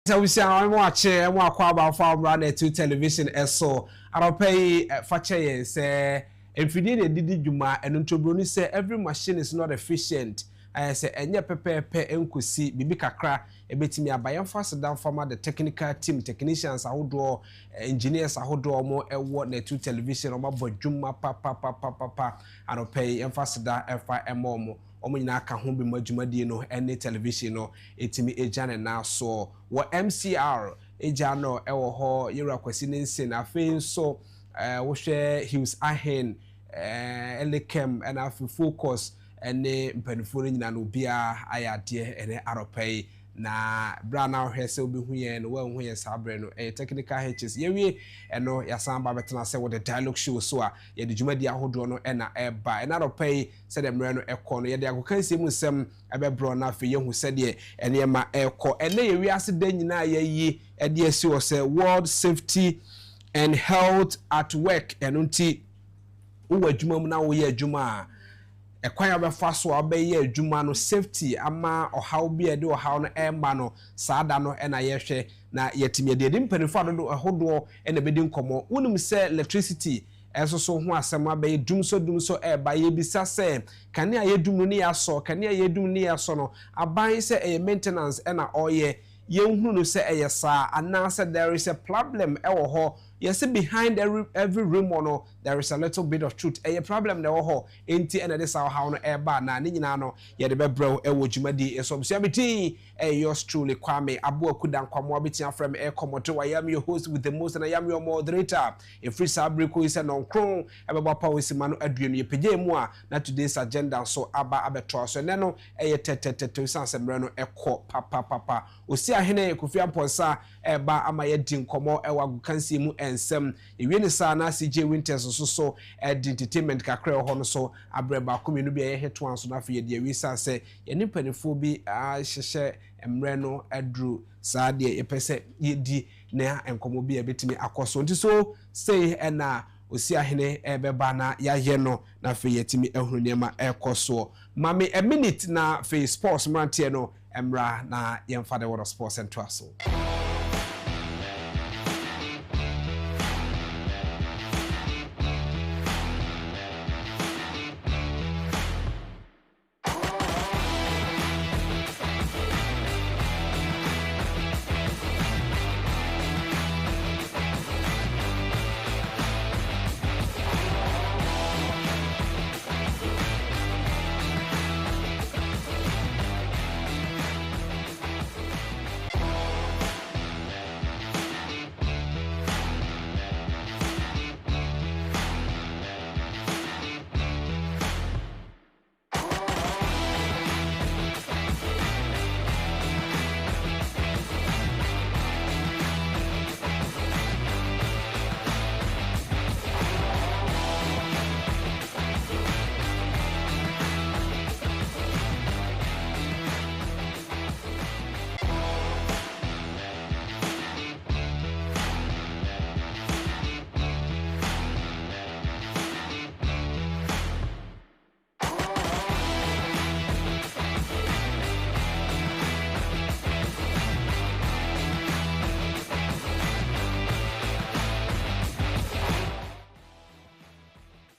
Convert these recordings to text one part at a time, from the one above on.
So we say I'm watching and walk about from running to television so I'll pay fache say if you did juma and to Bruni say every machine is not efficient. I say enye pepe enkusi bibi kakra ebetimi abayan fast down from the technical team technicians ahodo engineers ahodo mo ewo na to television o mabo juma pa and I'll pay emphasis down FIMO mo nyina aka ho bi madwumadi no ene television no etimi ejane na so wo MCR ejano ewo ho yera kwasi nense na fe so wo hwe Hughes Ahen elekem and afi focus ene mpanifo nyina no bia ayade ene aropai na bra na hwese obi huye no wan huye sabre no technical hitches yewie eno yasamba betena se wo the dialogue show so a ye de dwumadi ahodo no ena eba ena ropai se de mre no ekọ no ye de akokansi mu sem ebebro na fe ye hu se de ene ma ekọ ene yewie ase de nyina yeyi ede asi wo se World Safety and Health at Work enunti wo adwuma mu na wo ye adwuma ekwan abefa so abeye adwuma no safety ama ohaw bi ede ohaw no emba no saada no ena yehwe na yetimi de mpanifo adodo ahodo ena bedi nkomo wonim se electricity eso so ho asem abeye dumso eba ye bisa se kane aye dum ni yaso kane aye dum ni yaso no aban se maintenance ena oye yenhunu no se eyesa anase there is a problem ewo ho. Yes, behind every rumor, there is a little bit of truth. A problem there ho enti and this how no eba na ni nyina no ye de bebro ewo dwumadi so msiamiti yours truly Kwame Abu Akudan kwamo abitia from air komoto. I am your host with the most and I am your moderator. A free sabriko is an onkron ebeba pa wesimano aduenu ye peje mu a na today's agenda so aba abetro so neno to sansemre no ekọ papa osi ahene Kofi Amponsa eba ama ye di nkomo ewa agukansi mu ensem ewie ne sa na CJ Winters so entertainment kakra ho no so abreba komenu bia ye heto anso na fe ye wisa se ye nipanifo bi a hyehye emre no adru sa de ye pese ye di na enkomo bia betimi akoso nti so say ena osi ahene ebeba na ya ye no na fe yetimi ehunu nema ekoso mami a minute na fe sports mantie no emra na yemfa the world sports and twaso.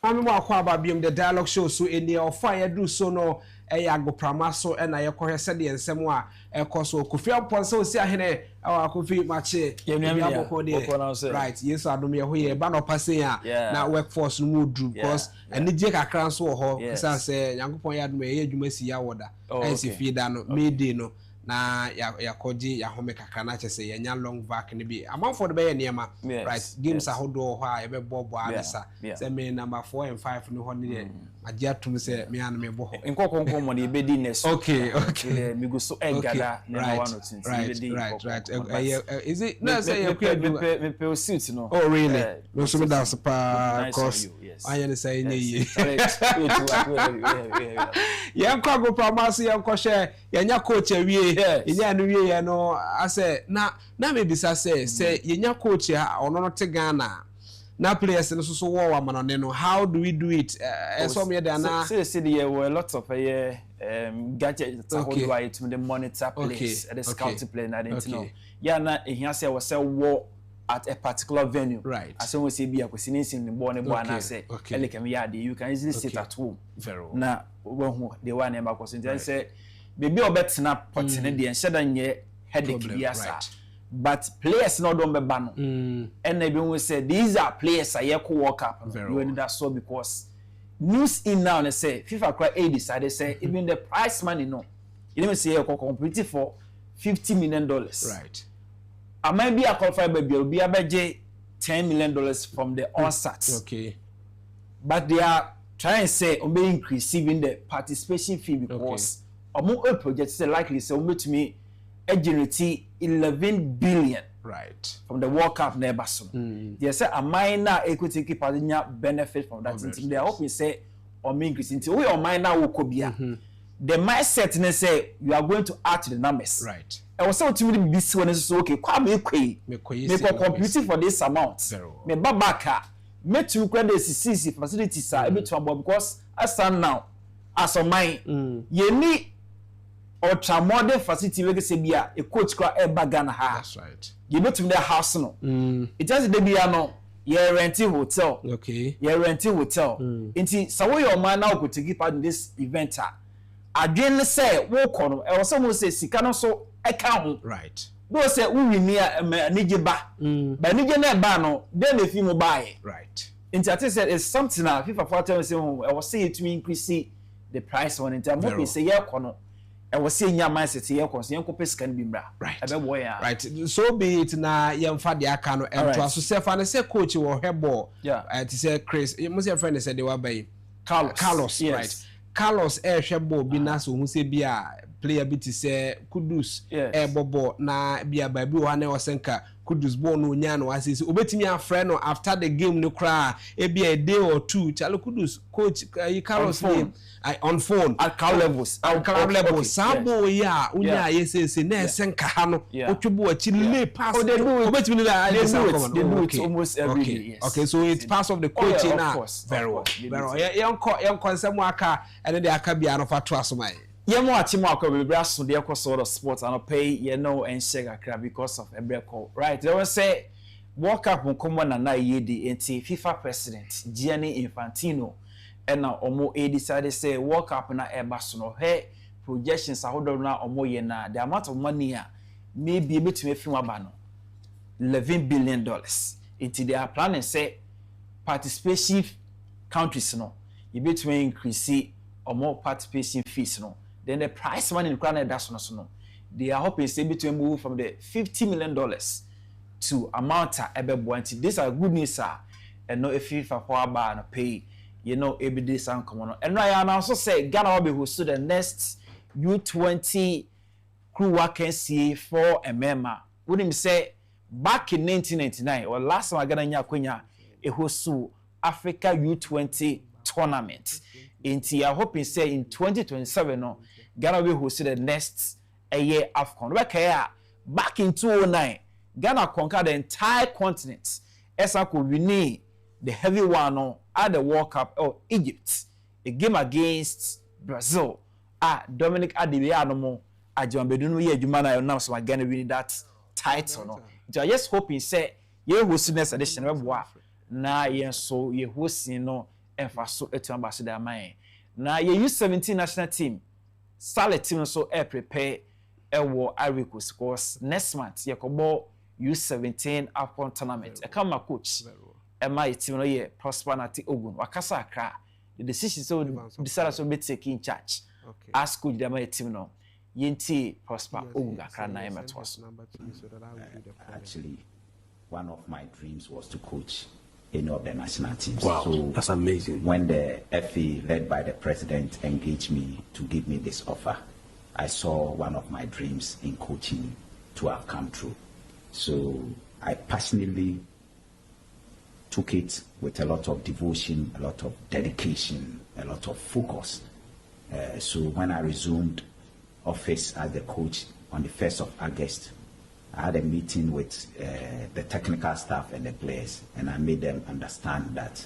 I'm about being the dialogue show so in the fire do so no go pramaso and I call said and somewhere so Kofi Amponsa si ahene Kofi mache right yes I do me here but no passing na workforce no do because and the kakra so ho say Yankopon ya do me adwuma si ya woda and feed no me no na ya koji ya home kakra na chese ya nya long vac ni bi amount for the be niema right games ahodo ho a e be bobo ansa say me number 4 and 5 no ho ni Agyapong say me an me bo ho nkokonko mo ni be di next okay me go so egada na one or two right is it no say you could me pe suit no oh really no so me dance pa cause I am say nye ya kwa go promise ya kwa share ya nya coach awie ya no wie ya no I say na me bisa say ya nya coach ha ono no te Ghana na players no so wo wa manone no how do we do it so me dey na say there were lots of gadgets how do I to the monitor place at the scout plane I didn't know. Yeah, na here say was say war at a particular venue. Right. As soon as be a question in the born and say you can easily sit at home. Very well. Na the one number question then say baby obetna potine the and sheda headache biasa. But players not don't be ban. And they will say these are players I hear walk up. You need that so because news in now and say FIFA cry A decided say even the prize money no. You never say you compete for $50 million. Right. I might be a qualified baby will be a budget $10 million from the onset. Okay. But they are trying to say on being increasing the participation fee because more projects say likely say to me generate 11 billion right from the World Cup never soon. They say a minor equity keeper benefit from that. They are hoping say or me increasing we or minor will could be the mindset they say you are going to add to the numbers. Right. I was so to me this one is okay. Me computing for this amount. Me babaka me to credit CC facilities are able to because as stand now as on mine you need ultra modern facility we say bia a coach kwa e bagana ha. That's right. You go to the house no. It just dey bia no you renting hotel. Okay. You renting hotel. Inti so your man now go to take part in this event adwen say wo kɔ no e wo say mo say sika no so e ka ho. Right. No say wo wi ni anije ba. Ba anije na ba no dey na fi mo buy. Right. Inti I said it's something now FIFA for tell me say I was say it to increase the price on it. I'm hoping say yeah kono I was saying your mindset here cause young couple can be bra. Right. So be it na young father aka no and to say fan say coach or headball. Yeah. To say Chris, you must have friend say they were by Carlos, yes. Right. Carlos headball be na so who say be a player bit say Kudus bobo na be a baby one was senka Kudus born no nya no asisi obetimi a friend no after the game no cry e be a day or two chalo Kudus coach Carlos on phone at car levels sabo ya unya yesese na senka ha no otwebo achi lay pass obetimi na they do it almost every day. Yes. Okay, so it's part of the coaching now. Very well. Young nsem aka ene de aka bia no fa to asomai. Yemo achimo akwa be bra so de sort of sports and pay and share akra because of every call. Right. They will say World Cup nkomo na yedi enti FIFA president Gianni Infantino and now omo decided say World Cup na eba so no hey projections ahodo na omo ye na the amount of money maybe between film abano $11 billion. Enti they are planning say participation countries no you between increase or more participation fees no. Then the price money in Ukraine that's no. They are hoping say between move from the $50 million to amount ebebo. These are good news and no if FIFA for bar and pay every day some come on. And I also say Ghana will be hosted the next U20 crew working see for a member. Wouldn't say back in 1999 or last time I got a host Africa U20 tournament. Inti I hoping say in 2027 no Ghana will host the next year AFCON. Back in 2009 Ghana conquered the entire continent. Esa could win the heavy one no at the World Cup or Egypt. A game against Brazil. Dominic Adibianomo Agyapong ye Jumana now so Ghana win that title no. So I just hoping say ye host next edition of na ye so ye host no emphasis etu ambassador man na ye U17 national team solid team so prepare wo Ivory Coast course next month ye kobo U17 AFCON tournament e come coach e my team no ye Prosper Nati Ogun wakasa akra the decision so decide so be taking charge ask coach dem my team no yenti Prosper Ogun akra na emetos. Actually one of my dreams was to coach any of the national teams. Wow, so that's amazing. When the FA, led by the president, engaged me to give me this offer, I saw one of my dreams in coaching to have come true. So I passionately took it with a lot of devotion, a lot of dedication, a lot of focus. So when I resumed office as the coach on the 1st of August, I had a meeting with the technical staff and the players, and I made them understand that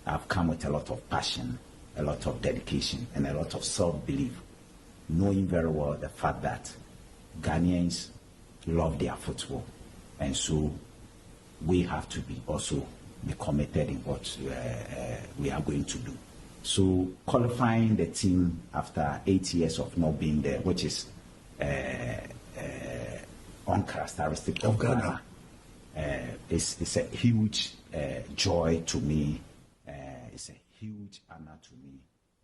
I've come with a lot of passion, a lot of dedication, and a lot of self-belief knowing very well the fact that Ghanaians love their football, and so we have to be committed in what we are going to do. So qualifying the team after 8 years of not being there, which is uncharacteristic of Ghana, it's a huge joy to me. It's a huge honor to me.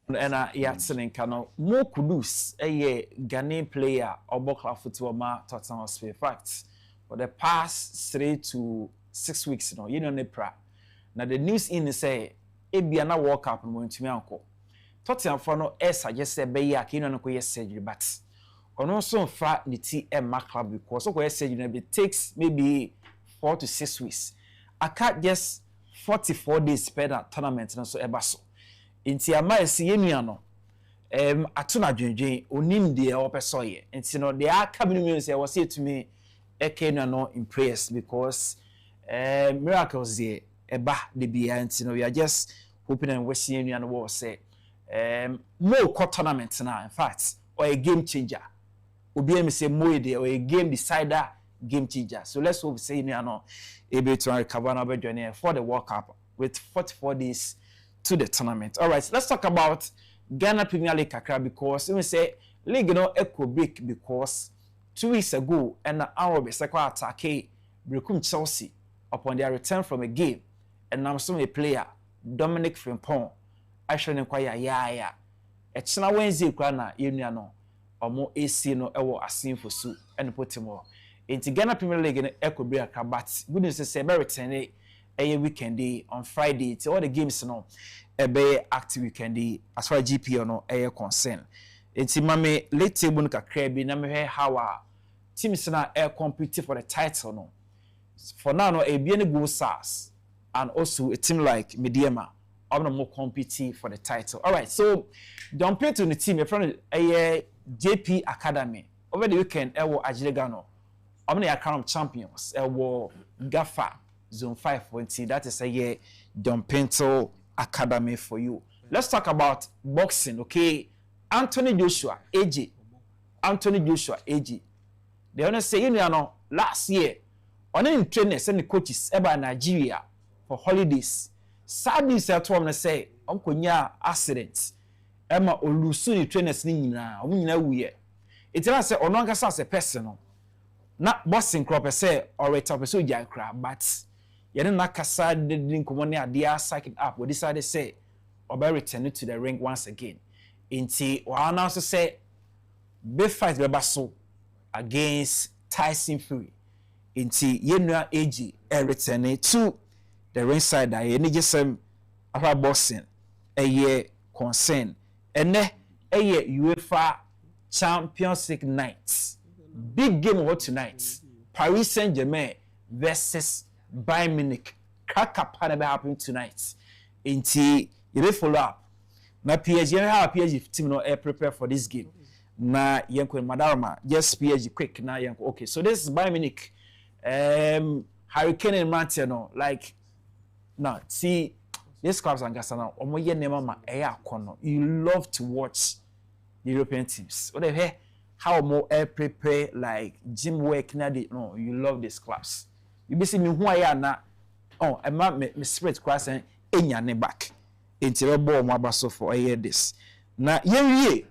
And Yatsen Kano, more kudus, a Ghanaian player or Bokla football ma Tottenham Hotspur. Facts for the past 3 to 6 weeks, you know, Nepra. Now the news in say, Ebiana World Cup and going to me uncle. Tottenham for no suggested be ya kino no koye surgery, but on also far the TM club because so koye surgery it takes maybe 4 to 6 weeks. I can't just 44 days per that tournament and so ebaso. Inti ama esi yenua no atuna dwendwen onim de opeso ye. Inti no they are coming me say was say to me ekenu no in prayers because miracles there eba de bia. Inti no we are just hoping and wishing yenua no was say more tournament now, in fact, or a game changer. Obi me say more or a game decider, game changer. So let's hope say you know able to recover now journey for the World Cup with 44 days to the tournament. All right, let's talk about Ghana Premier League kakra because we say league no echo break because 2 weeks ago and our second attack Brekum Chelsea upon their return from a game and now some a player Dominic Frimpong actually inquire ya echina Wednesday kwa na yenua no omo AC no ewo asinfo su and put him more into Ghana Premier League no echo break kakra but good news say be return a weekend on Friday till all the games no be active weekend as far as GP no concern. It's mame late table no kakra bi na me how teams na compete for the title no. For now no e bien go SARS and also a team like Mediema I'm more competing for the title. All right, so don't play to the team in front of a JP Academy over the weekend. Ewo Agyapong, I'm the account of champions. Ewo Gafa Zone 5.0. That is a year Dumpento Academy for you. Let's talk about boxing. Okay, Anthony Joshua AG. They wanna say you know last year on any trainers and the coaches about Nigeria for holidays. Sadly, say to am say onkonya accident ema olusu ni trainers ni nyina omunyina wuye itira say ono anga say person no na boxing crop say or top so jan kra but yene na kasa de nkomo ne ade psychic up we decided say oba return to the ring once again inti wa na so say be fight be baso against Tyson Fury inti yenua AG return to the ringside that any just about boxing a year concern and a year UEFA Champions League nights big game what tonight Paris Saint-Germain versus Bayern Munich crack up happen tonight inti you follow up na PSG how PSG team no prepare for this game na yenko madarama just PSG quick na yenko okay so this is Bayern Munich Hurricane and Martiano like now, see, this clubs and Gasana, Omoye Nemama Ea Kono. You love to watch the European teams. What the heck? How more prepare like gym work no, you love these clubs. You be see me who I am now. Oh, I me spirit cross and enya back. Into ball mabaso for a year this. Now, ye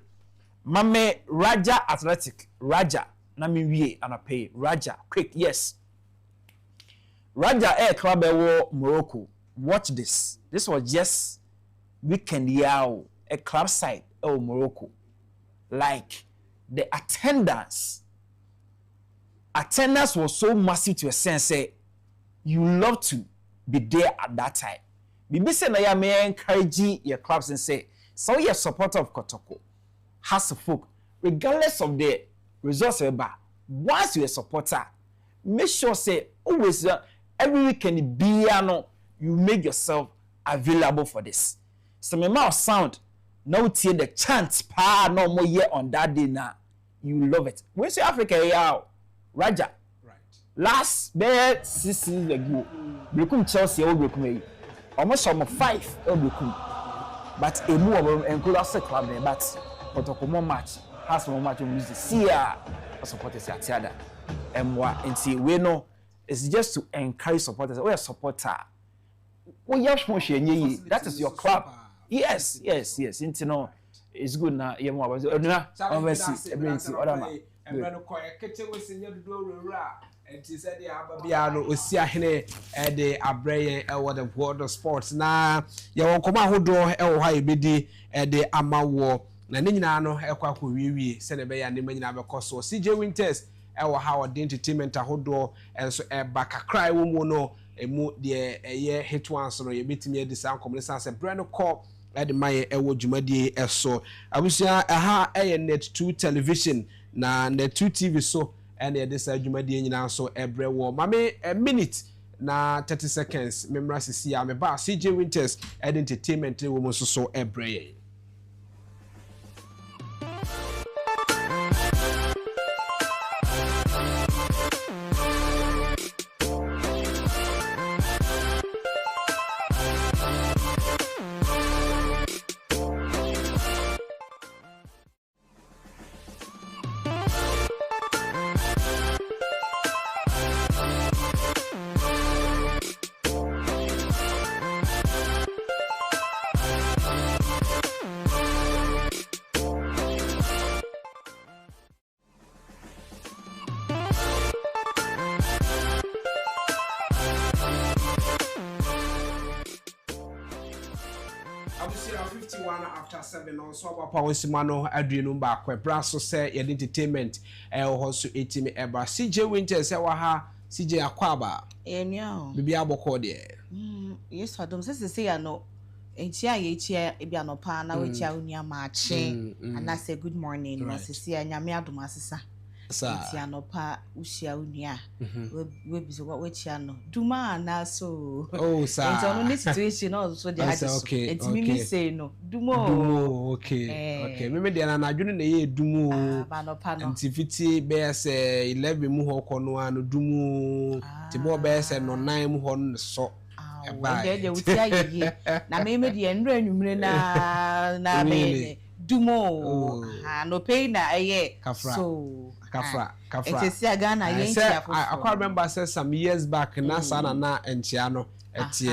Mame Raja Athletic. Raja. Na me wie and I pay. Raja. Quick, yes. Raja Air Club Morocco. Watch this. This was just weekend yao a club site Morocco. Like the attendance was so massive to a sense say you love to be there at that time. Bibi say na ya may encourage your clubs and say so you're a supporter of Kotoko has a folk regardless of the results ever. Once you're a supporter, make sure say always every weekend be you make yourself available for this. So my mouth sound now tie the chant pa no more year on that day now. You love it. When say Africa yeah, Raja. Right. Last bad 6 seasons ago, Brekum Chelsea old Brekum. Almost some 5 old Brekum. But a move and club there but Otokomo match. has no much music see supporters at Tiada and we know it's just to encourage supporters. We are supporter. That is your club. Yes. Intino it's good now. You know about and she said, Ababiano, Osiahene, the Abrayan, the world of sports. Now, you won't come out who draw High Bidi, the Amawo, Nanino, Equaku, Senebe, and the Manaba Costo, CJ Winters, our Howard Entertainment, a whole and so a back a cry woman, a mood, the a year hit once, or you meet me at the sound common and brand call at the Maya Ewo Jumadi, so I wish a net 2 television, na net 2 TV so. And this Jumadi nyina so every war. Mame a minute na 30 seconds. Memra sisi ya meba CJ Winters entertainment woman so every. I 51 after 7 on so our power simano adrenu ba kwa braso say your entertainment also 18 eba CJ Winters say wa ha CJ akwaba enyo bibi aboko de yes adom say ya no entia ye chia ebia no pa na we chia unia ma che and say good morning no sisi anyame adom asesa entia no pa usia unia we biso we chia no duma na so oh sir entia no need situation also dey had okay me say no dumo okay me dey na adwene na ye dumo ba no pa no antifiti be say 11 mu ho kono anu dumo ti bo be say no 9 mu ho no so de utia ye na me de enro anwumre na me dumo no pay na aye so kafra it's a Ghana yen chia for I remember say some years back na sana na enchia no etie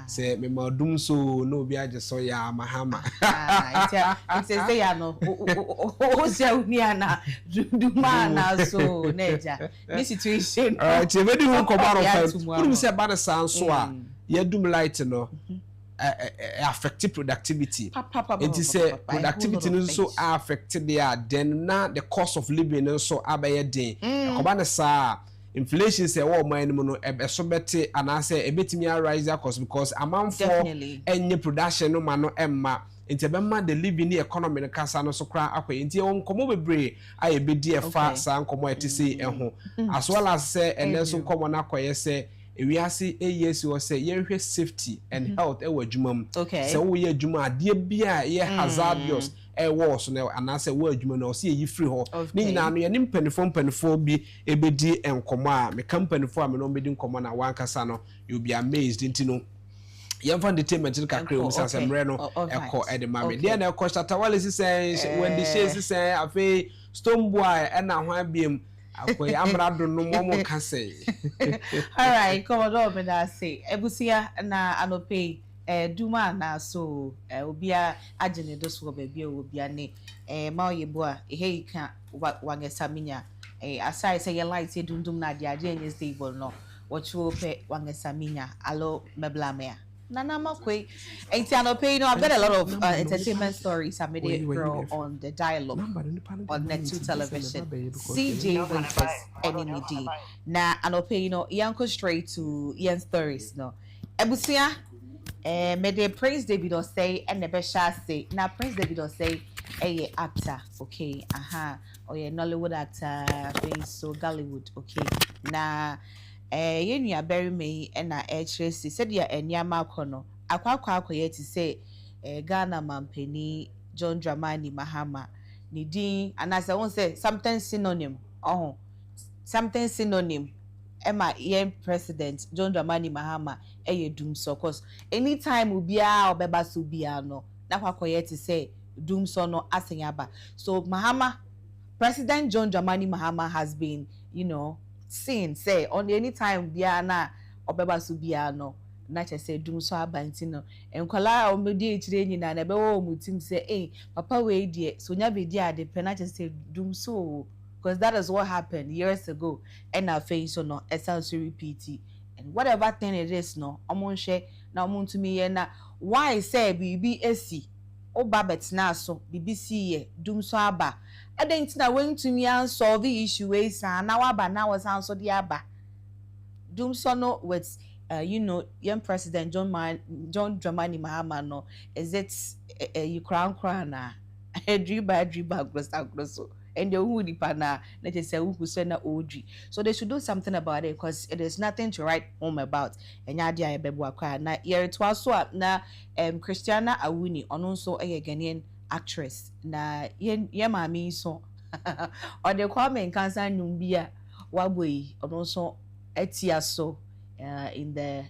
say me madum so no bi age so ya mahama it's say ya no o se unia na duma na so neja this situation alright you ready who come out of you say about the sound so a ye dum light no affect productivity. It is a productivity also affected there. Then now the cost of living also abaye den. Kobana sa inflation say oh my no so better and I say a bit me rise cost because amount for any production no man no emma. Into the living the economy no kasa no so kra akwa nti on komo bebre aye be die fa san komo etise eho as well as say and then so komo na akoye say we are see yes we say ye safety and health e wadwuma so we adwuma ade bia ye hazardous e wo so na anase wo adwuma na o se yi free ho ni nyina no ye ni mpanifo bi ebedi enkomo a me kampanifo a me no bedi enkomo na wankasa no you be amazed ntino yemfa entertainment no kakre o misa semre no eko e de mame de na eko Shatawale say when the shades say afi Stone Boy e na ho abiem akoy amrado no momo kase all right come on me that say ebusia na anope duma na so obia agene do so baby obia ne ma oyebo a he ka wangesaminya aside say your light say dundum na dia anye stable no what you pe wangesaminya alo meblamea Nana Makwe, I've got a lot of entertainment stories I made it grow on the dialogue on Net2 television. CJ Winters, NMD. Now, Yanko straight to Ian stories. No, Ebusia, may the Prince David or say, and the Besha say, now Prince David or say, actor, okay, or Nollywood actor, so Gollywood, okay, now. You are bury me and I Tracy said ya and Yamakono. Aqua to say Ghana Mampeni, John Dramani Mahama, Nidin, and as I won't say something synonym. Oh, something synonym. Emma Ian President, John Dramani Mahama, doom so cause anytime Ubia or Beba Subiano, now to say doom so no asking aba. So Mahama President John Dramani Mahama has been, seen say on any time biana obeba su biano na che say dum so abanti no enkwala omedi echire nyina na be wo mutim say papa we die so nya be die ade pe na che say dum so because that is what happened years ago and our face so no essence repeat and whatever thing it is no omonhwe na omontumi ye na why say bibi esi oba betina so BBC ye dum so aba adanti na wentumi solve the issue we san na waba na was answer the aba dum so no with young president John Dramani Mahama no is it you crown na driba grosso and the woody pana let us say who send OG. So they should do something about it because it is nothing to write home about. And yadia bebuakwa na year it was so na Christiana Awuni on also a Ghanaian actress na ye mami so or the Kwame cancer numbia wabwe on also etia so in the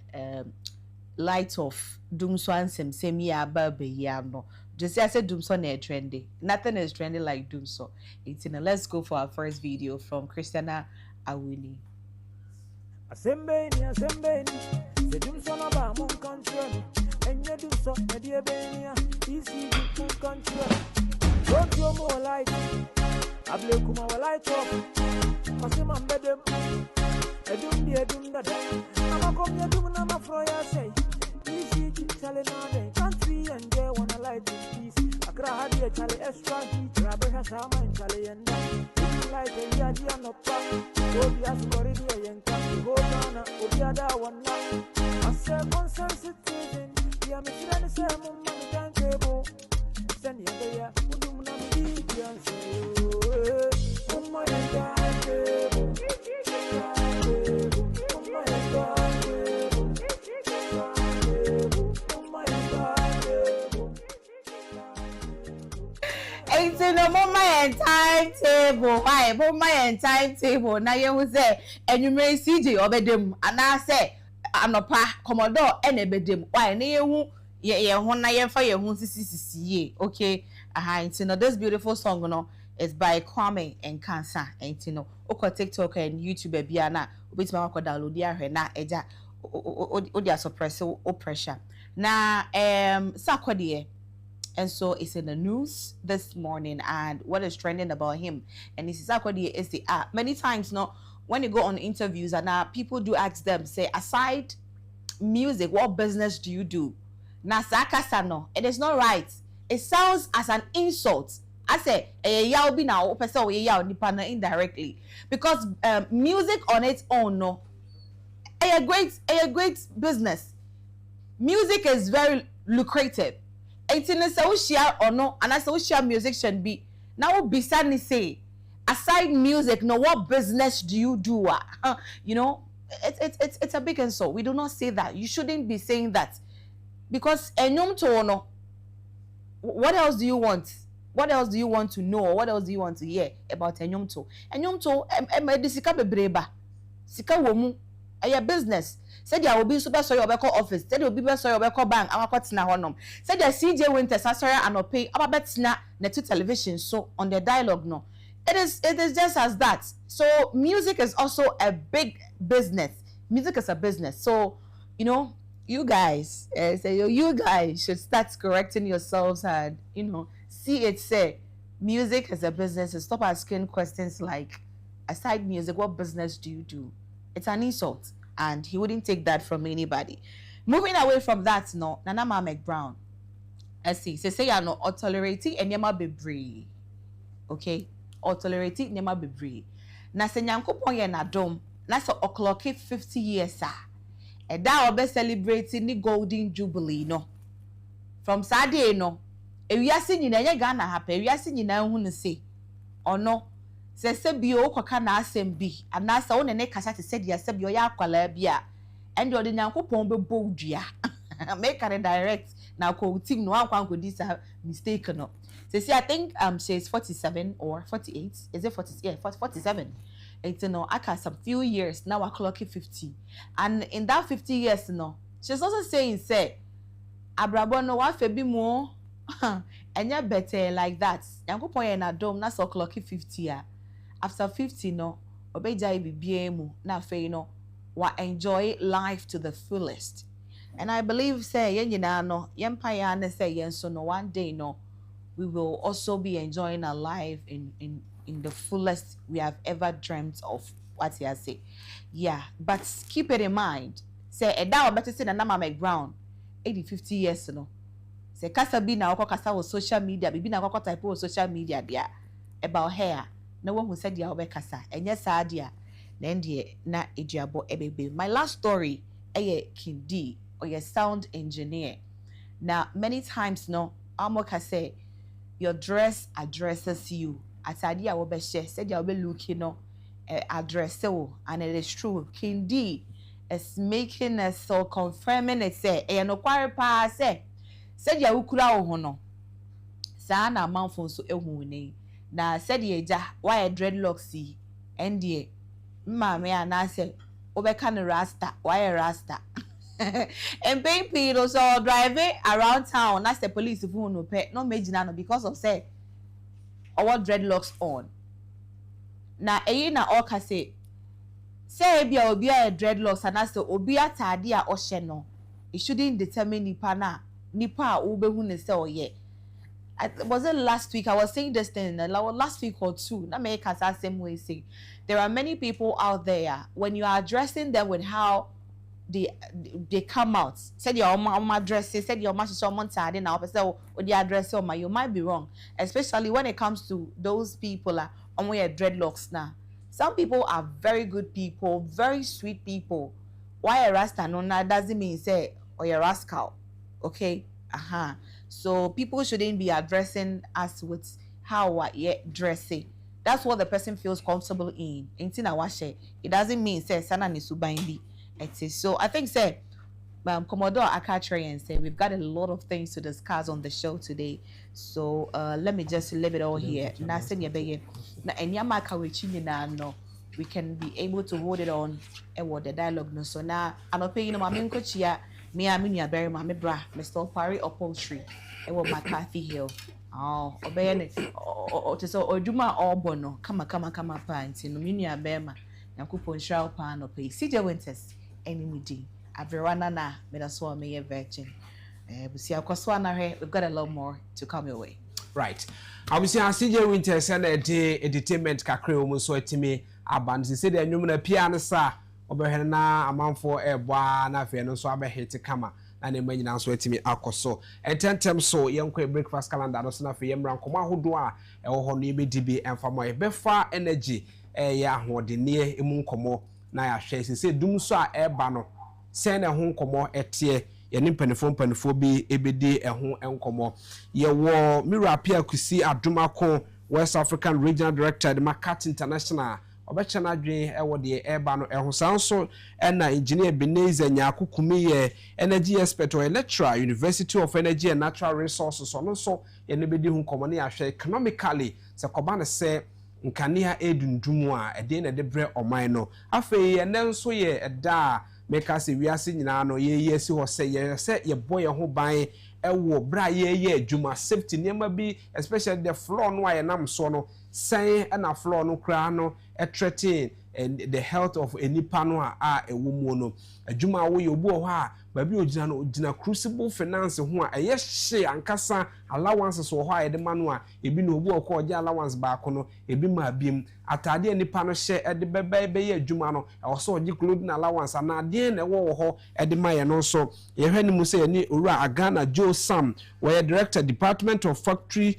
light of doom swansem semi ababe yano. Just I said Doomso near trendy. Nothing is trendy like Doomso. Let's go for our first video from Christiana Awuni. Asembeni, the Doomso no ba mon country, and you Doomso, a dear Benia, easy mon country. Don't you more like I blue kuma light up. Masimam bedem, a doom dear doom that I'm a come your doom number for ya say. Easy Chalinade, country and they wanna light in peace. Accra had a Charlie extra heat, Rabba Sama and Charlie and like a Yadia no pump. Obias Corridia and Country Hogana, Obiada one night. I said, concern citizen, the American sermon money can table. Send you there, who do not be oh my God. No more my timetable. Why? But my timetable. Now you say, and you may see the obedem, and I say, I'm not pa commodore and obedem. Why? You when I for your own CCC. Okay, this beautiful song, is by Kwame and Cancer. And Oko TikTok and YouTube, Biana, which my download here na eja odia suppress pressure. Now, Sakwadie. And so it's in the news this morning, and what is trending about him. And this is Akwadi is the app. Many times, when you go on interviews, and people do ask them, say, aside music, what business do you do? Nasakasano, it is not right. It sounds as an insult. I say, be now indirectly, because music on its own, a great business. Music is very lucrative. Eighteen social or no, and as social musician be now beside say aside music, what business do you do? It's a big insult. We do not say that. You shouldn't be saying that because what else do you want? What else do you want to know? What else do you want to hear about enyomto? Enyomto medisika bebreba sika womu a business. Said there will be super sorry obeko office. Said there will be sorry obeko bank. Amakotina honom. Said the CJ Winter sorry and no pay. Ababetina netu television. So on the dialogue no, it is just as that. So music is also a big business. Music is a business. So you guys you guys should start correcting yourselves and see it say music is a business and stop asking questions like aside music, what business do you do? It's an insult. And he wouldn't take that from anybody. Moving away from that, Nana Mamek Brown. Let's see. Say you know, or tolerating and yama bebree. Okay? Or tolerating yama bebree. Na se nyankopon ye na dom. Na se o'clock 50 years sa. E da obe celebrating the golden jubilee From Saturday ewiase nyina ye Ghana happy. Ewiase nyina hu ne se. Ono se bi o kwaka na asem bi anasa wo ne kasa te se dia se bi o ya akwala bia and the nyankopon be bodua make her direct na ko team no akwa ko this mistake no say I think she is 47 or 48 is it 40 yeah 47 it's aka some few years now clocking 50 and in that 50 years she's also saying say abrabo no wa fe bi mo enya better like that yankopon ye na dom na so clock 50 a after 50 no obeja bibia mu na afei no wa enjoy life to the fullest. And I believe say yen nyina no yen pa ya na say yen so no one day no we will also be enjoying our life in the fullest we have ever dreamt of. What you say, yeah, but keep it in mind. Say a down better say na mama ground 50 years no. Say kasa bi na okọ kasa on social media, bibi na okọ type on social media dia about hair. No one who said dia obe kasa. Enye saa dia na ndie na Agyapong ebebe. My last story Kencity or your sound engineer. Now many times no amoka say your dress addresses you. Atade a wo be share said dia obe look no address so, and it is true. Kencity is making us so confirming it say e no kware pa say said ya ukura wo ho no sa na manfo so ehu ni na said ye ja why dreadlocks yi ndie mama ya na say obeka no rasta why rasta and baby so driving around town na say police phone no pay no magina no because of say our dreadlocks on na eyi na oka say bia obi a dreadlocks and say obi atade a ohye no it shouldn't determine nipa ubehu ne say oye. Was it last week I was saying this thing last week or two na make us same way say there are many people out there when you are addressing them with how they come out said your address said your match someone tade na say the address you might be wrong, especially when it comes to those people on where dreadlocks now. Some people are very good people, very sweet people. Why a rasta no na doesn't mean say or a rascal. Okay? So people shouldn't be addressing us with how we're dressing. That's what the person feels comfortable in. It doesn't mean say sana ni subaindi. So I think say Commodore Akatre and say we've got a lot of things to discuss on the show today. So let me just leave it all here. Na enyamaka wechinyina no we can be able to hold it on and what the dialogue no. So now anope you know mami nkochia me aminu abere mami bra Mr. Pari upholstery e wo McCarthy Hill. Oh obeyene so oduma obono kama pa nti no minu abema yakupon shroud pa no pay CJ Winters enemy Averana na medaso me virgin. Busia kwaswa na hwe we've got a lot more to come your way. Right. Abusia CJ Winters and entertainment kakre omo so etimi abanzi se de anwum na pia ne sa obehene na amanfo eboa na fe no so abehete kama na ne manyina so etimi akoso. Ententem so yenkwa breakfast calendar no so na fe yemra nkomo ahodo a ewo ho no ebedibi emfamo ebefa energy ya ahodenie emu nkomo na ya hwe se dum so a eba no send a home komo etie ye ni mpanifo bi ebedi ehun enkomo ye wo mirapia kusi adumako West African Regional Director the Market International obecha na dwen ewo de eba no ehun sanso na engineer Beneza Nyakukumi ye energy expert or lecturer University of Energy and Natural Resources ono so ye ne bedi hun komo ne ya hwe economically se koba ne se nkania edundumu a ede na de bre oman no afei ye nenso ye eda make us we are seeing no ye si ho say ye boy ho ban ewo bra ye adwuma safety nema bi especially the floor no aye nam so no say na floor no kra no threaten and the health of any pano a ewo mu no adwuma wo ye obu ho a ba bi ogina no ogina crucible finance ho a eye hye ankasa allowances so ho a de manu a ebi no obu okọ oja allowance ba ko no ebi ma biem atade ani pano hye e de bebe ye adwuma no e so oji clothing allowance na ade na wo ho e de ma ye no so ye hwani mu say ni owura Agana Joe Sam where director Department of Factories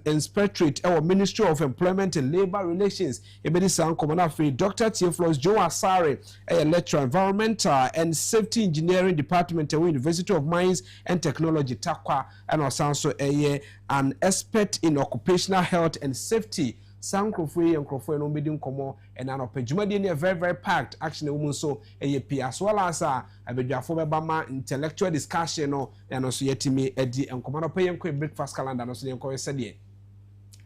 Inspectorate our Ministry of Employment and Labor Relations ebedi san komona free Dr. Theophilus Joe Asare a lecturer environmental and safety engineering department at University of Mines and Technology Takwa and also an expert in occupational health and safety Sankrofwe and Crofwe no medium komo and an opejumadi very very packed action woman so as well as abedwafo bama intellectual discussion no and also yetimi edi and command pay breakfast calendar no so dey enko yesede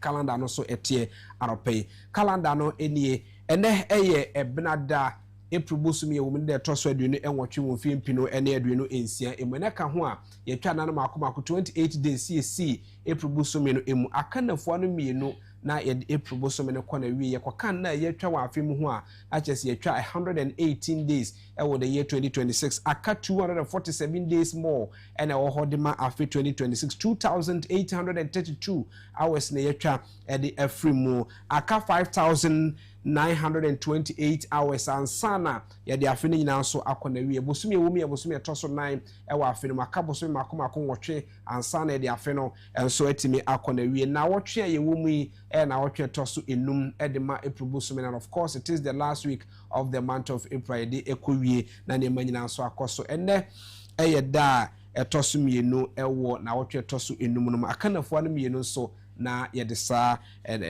calendar no so etie aropay calendar no enie ene ebnada April bosom ye women de toso aduonu enwotwe wo mfie mpino ene aduonu ensia emene ka ho a ye twa na makoma 28 days CC April bosom no emu akanafo no mienu na ye April bosom no kona wi ye kwakan na ye twa wa afem ho a achese ye twa 118 days ewo the year 2026 aka 247 days more ene wo hodema afi 2026 2832 hours na ye twa e de afrimu aka 5928 hours ansana ya de afini nyina so akona wi ebosumi ewumi ebosumi etoso 9 ewa afini maka bosumi makoma konwotwe ansana ya de afino enso etimi akona wi na wotwe ye wumi na wotwe etoso enum edema April bosumi, and of course it is the last week of the month of April de ekowie na ne manyina so akoso enne da etoso mienu ewo na wotwe etoso enum no akanafo no mienu so na yedesa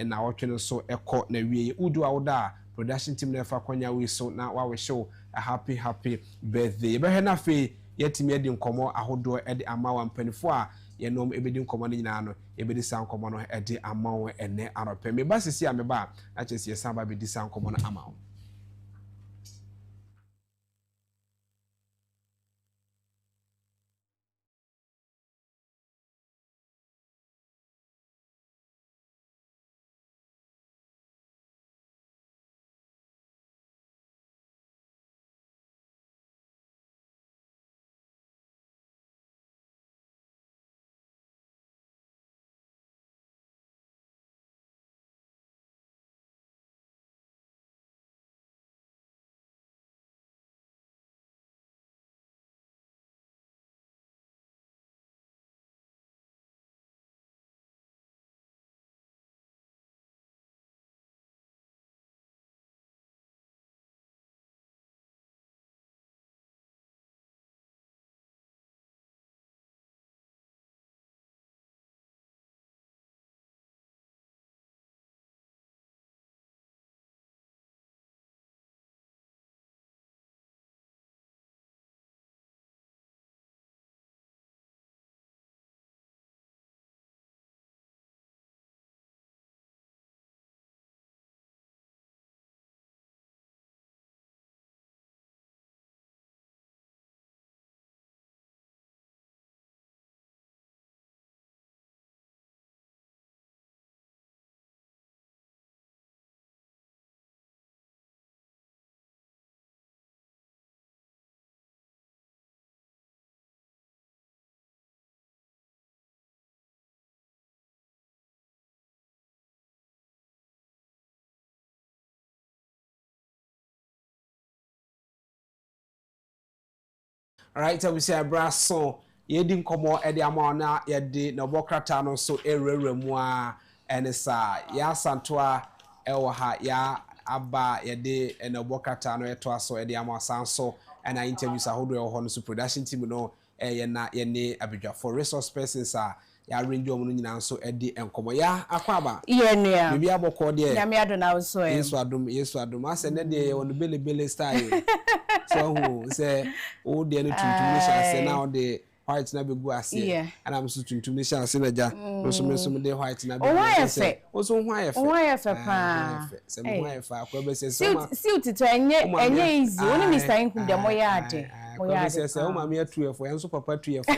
na wotwe so eko na wie udu awda production team na fa kwanya we so na wa we show a happy birthday be na fe yetimi edi nkomo ahodo edi amawa mpanifo a yenom ebedi nkomo ne nyina no ebedi sa nkomo no edi amawo ene arope me ba sisi ameba na chesi yesa ba bedi sa nkomo no amawo. Alright, so we say abraso yedi nkomo edi amona yedi na bokrata no so ereremu a enesa ya santoa ewo ha ya aba yedi na bokrata no eto aso edi amasan so na interviews ahodo ewo no so production team no ye na ye ne abidwa for resource persons a ya range omo no nyina so edi enkomo ya akwaba ye nua bibi aboko de nyame ado na so yesu adom ase ne de on bele style so who say o de no tuntum chance na o de white na be go ase and am so tuntum chance na ja no so me de white na be o so ho ayefe pa se mo ayefe akwa be se so si utito enye easy oni Mr. Inku de moya ade se o ma me atuefo enso papa atuefo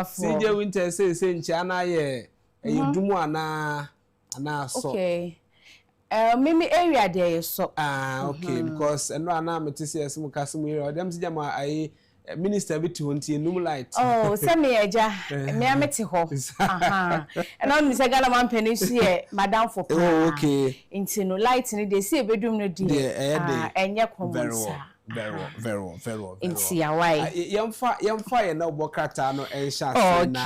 CJ Winter say ncha na ye edumu ana so okay mimi area there so okay because eno ana metisi esum kasum area dem sija ma ai minister bit honti enum light oh se me eja me ameti ho aha eno ni se gala man penisi e madam for oh okay intino light ni dey see ebedum no di enye komonsa very well inti awai yamfa ye na obokrata no ensha se na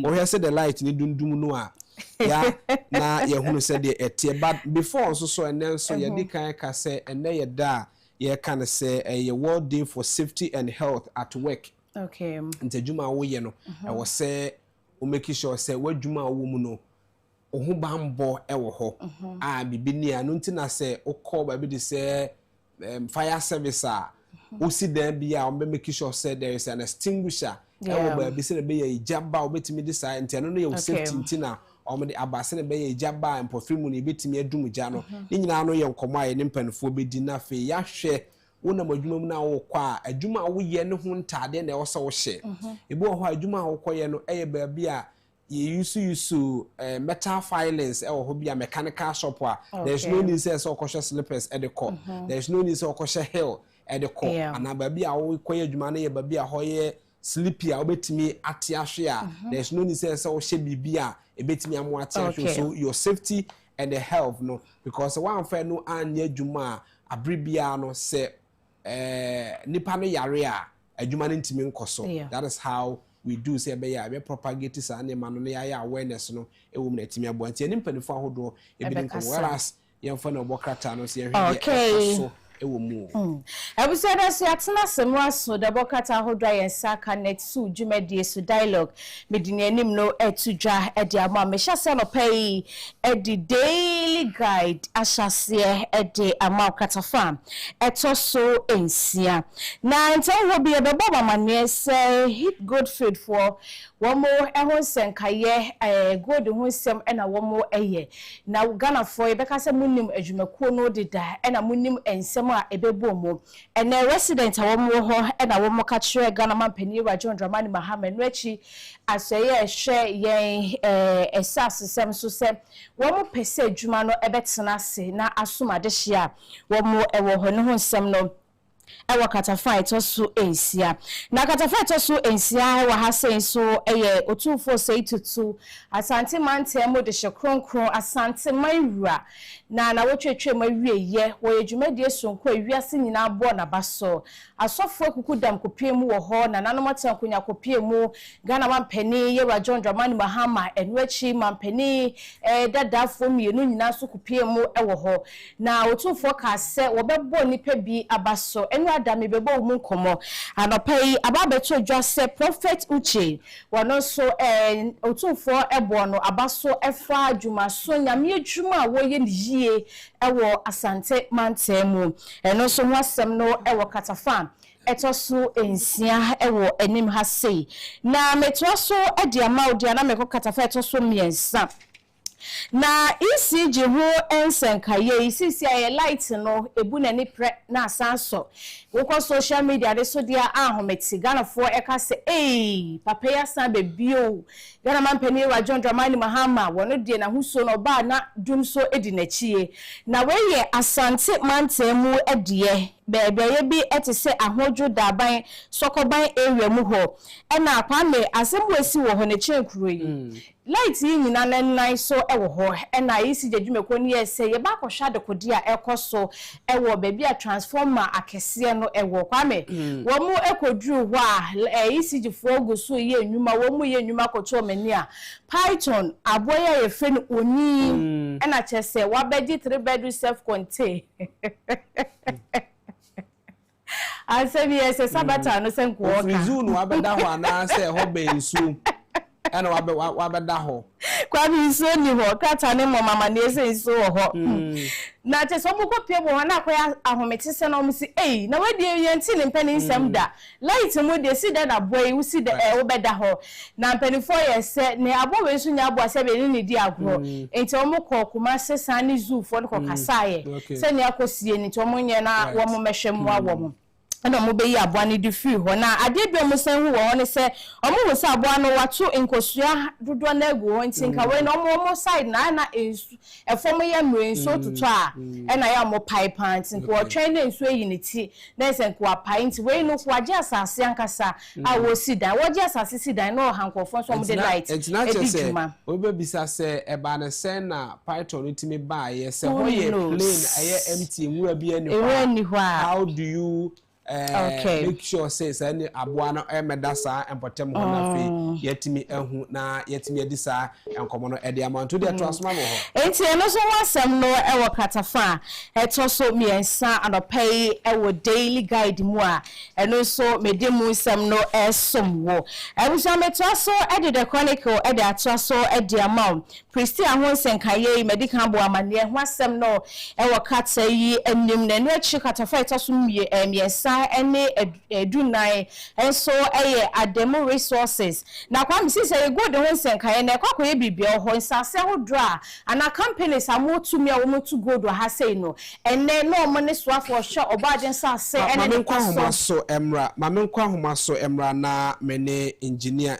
o he se the light ni dundum no a ya na ye hunu se de etie but before so enen so ye di kan ka se ene ye da ye kan se a World Day for Safety and Health at Work okay ntajuma wo ye no e wo se o make sure se wadwuma wo mu no ohu bambo e wo ho bibi ni anu ntina se o call ba bi de se fire service o si there bia o make sure say there is an extinguisher e wo ba bi se be ye ijaba o betimi de sa ntano no ye safety ntina omde abase ne be ye jaba mpofri mu ne betimi adum gya no ni nyina no ye nkomo aye ne mpanfo bedi na fe ya hwe wona madwuma mu na wo kwa adwuma wo ye ne ho ntade na wo so wo hye ebi wo ho adwuma wo koye no eye ba bia ye use metal filings wo ho bia mechanical shop there's no need say so okoshe slippers e de ko there's no need say okoshe heel e de ko ana ba bia wo koye adwuma na ye ba bia ho ye sleepy a obetimi ate ahwe a there's no need say so hye bibia e betimi amo ate ahwe so your safety and the health no because one fair no anya adwuma abribia no say nipa no yare a adwuma no ntimi nkoso that is how we do say be ya we propagate sa na ma no na ya awareness no e wo na timi abo anti nimpanifo ahodo e bi nko whereas yemfa na obokrata no se yehwe so ewo mu abusada so atena semwa so da bokata hodwa yensa connect su dwumedie so dialogue medini anim no etudwa edi ama me hyase no pay edi daily guide ahyase edi ama okata farm eto so ensia na ntan ho bia bebo mamane say hit good food for womo ehon senkaye good ho sem na womo eye na Ghana for e beka se munim adwumakuo no deda na munim ensem a ebebomo ene resident a womo ho na womo ka kire Ghana mampani John Dramani Mahama no achi aseye hwe yen esas sem so se womo pese adwuma no ebetena se na asomade hia womo ewo ho ne ho sem no ewa katafa ito so ensia na katafa ito so ensia ewa hasen so eye otufo se itutu asante mante mo de hekronkron asante manwura na wotwetwe mawie ye wo edwumadie sonko awiase nyina abo na baso asofo akukudam kopie mu wo ho na nanomata akonya kopie mu Ghana mampani ye John Dramani Mahama enwachi mampani dadafo mienu nyina so kopie mu ewo ho na otufo ka se wo bebo nipa bi abaso adami bebo mu komo anopai ababeto dwa se prophet uche wono so otufo ebo no abaso efa adwuma so nyame adwuma wo ye yie ewo asante mantemu eno so ho asem no ewo katafa eto so ensia ewo enim ha sei na meto so adiama odia na meko katafa eto so miensa na ECG ho ensenkaye isisi aye light no ebu na ni pre na asanso woko social media de so dia ahometi Ghana for eka se papa ya san be bio Ghana mampani John Dramani Mahama wono die na huso no ba na dum so edi na chie na weye asante mantemu edie bebe ye bi etise ahodwo daban sokoban area mu ho na kwame asembu esi wo ho ne chenkuro yi light yi nyina nan so ewo ho na yisi dwumeko ni ese ye ba kwhwa de kodi a ekoso ewo baby a transformer akese no ewo kwame wo mu ekodru ho a yisi gifo gusu ye enwuma wo mu ye enwuma kocho mani a python aboya ye fe no oni na chese wa bedi 3 bedroom self contain asebi ese sabata no senko oka frizu no abeda ho ana se ho bensu ana wabeda ho kwa biso ni ho kata ne mama ne ese so ho na te so mu kopie bo na akwa ahomete se na omsi na wadi yenti ne mpani nsam da light mu de si da na boy usi da obeda ho na mpani for yese ne abo we so nya abo ase be ni di agro enti omu ko kuma se sani zoo for ko kasaye se ne akosie ni to mu nye na wo mu mehwem wa wo mu na mo be yi aboa ne di free ho na ade bi mo san hu wo ne se omo wo se aboa no wato nkosua dodo na egu ho ntinka we na omo side na efom ye mre so toto a na ya mo pipe pants nko train na nso yi ne ti na se nko pint we no kwa je asase ankasa a wo sidan wo je asase sidan na hankofo so mo de light edijuma obe bisa se eba na sen na python itimi ba ye se ho ye plain aye empty nwa bi ani ho how do you make sure says any abuano emedasa empotem ho na fe yetimi ehu na yetimi edisa enkomo no ede amanto de transma mo ho enti eno so wasem no ewo katafa eto so miensa anopai ewo daily guide mu a eno so medemu sem no esom wo ebusa meto so ede the chronicle ede ato so ede amount Christy ahon senkaye medical bo amane ho asem no ewo kata yi enim na no achi katafa eto so miensa ensa ene edunai enso eye ademu resources na kwa msi se go de ho nsenkae na kwakoye bibia ho nsase hodro a ana companies amotumi a womotu gold ha sei no ene no mo ne soafo hwe obaden nsase ene ne kwaso mamenkwa homa so emra na mene engineer.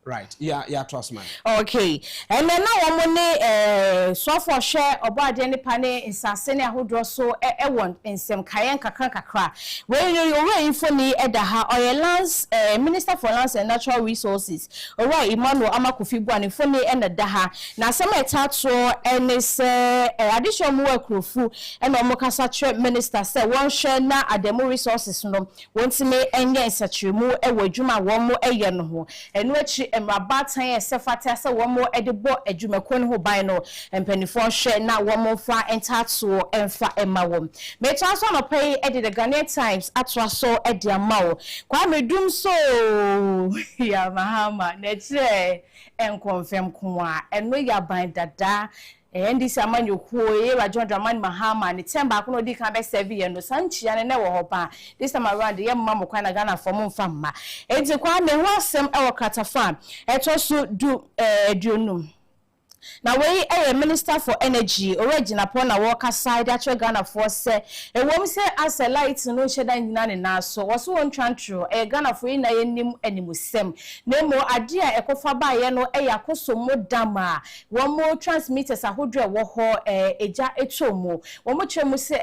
Right. Yeah, trust man. Okay. And then now woman so for share about any pane in Sasene ahodro so want in some kayan kakra. When you info ni edaha or lands Minister for Lands and Natural Resources. All right, Emmanuel Amakufi Bwani for me and daha. Now some tato and is additional work fu and Omokasa Minister said one share na ademo resources no want to me enya such mu ejuma one more no and which Rabatan sefata se womo edebo adwumakon ho ban no empanifo hwe na womo fa entato emfa emawom me transo no pay edi the Ghanaian Times atraso edi amawo kwa medum so ya mahama na kire enkonfem kwa eno ya ban dada endi samanyo kuo Rajon Dramani Mahama ni temba kuno di kan be serve ye no sanchia ne wo hopa this time around ye mama kwa na Ghana for mo mfamma enti kwa me ho asem e wo katafa eto so du duonum na we Minister for Energy original upon na worker side actual Ghana for say e wom say as a light no sheda nyina ne na so wo so won twantro Ghana for na yenim animusem na mo ade a ekofa ba ye no yakoso mo dama wo mo transmitters ahodro wo ho eja etomo wo mo kyeremu say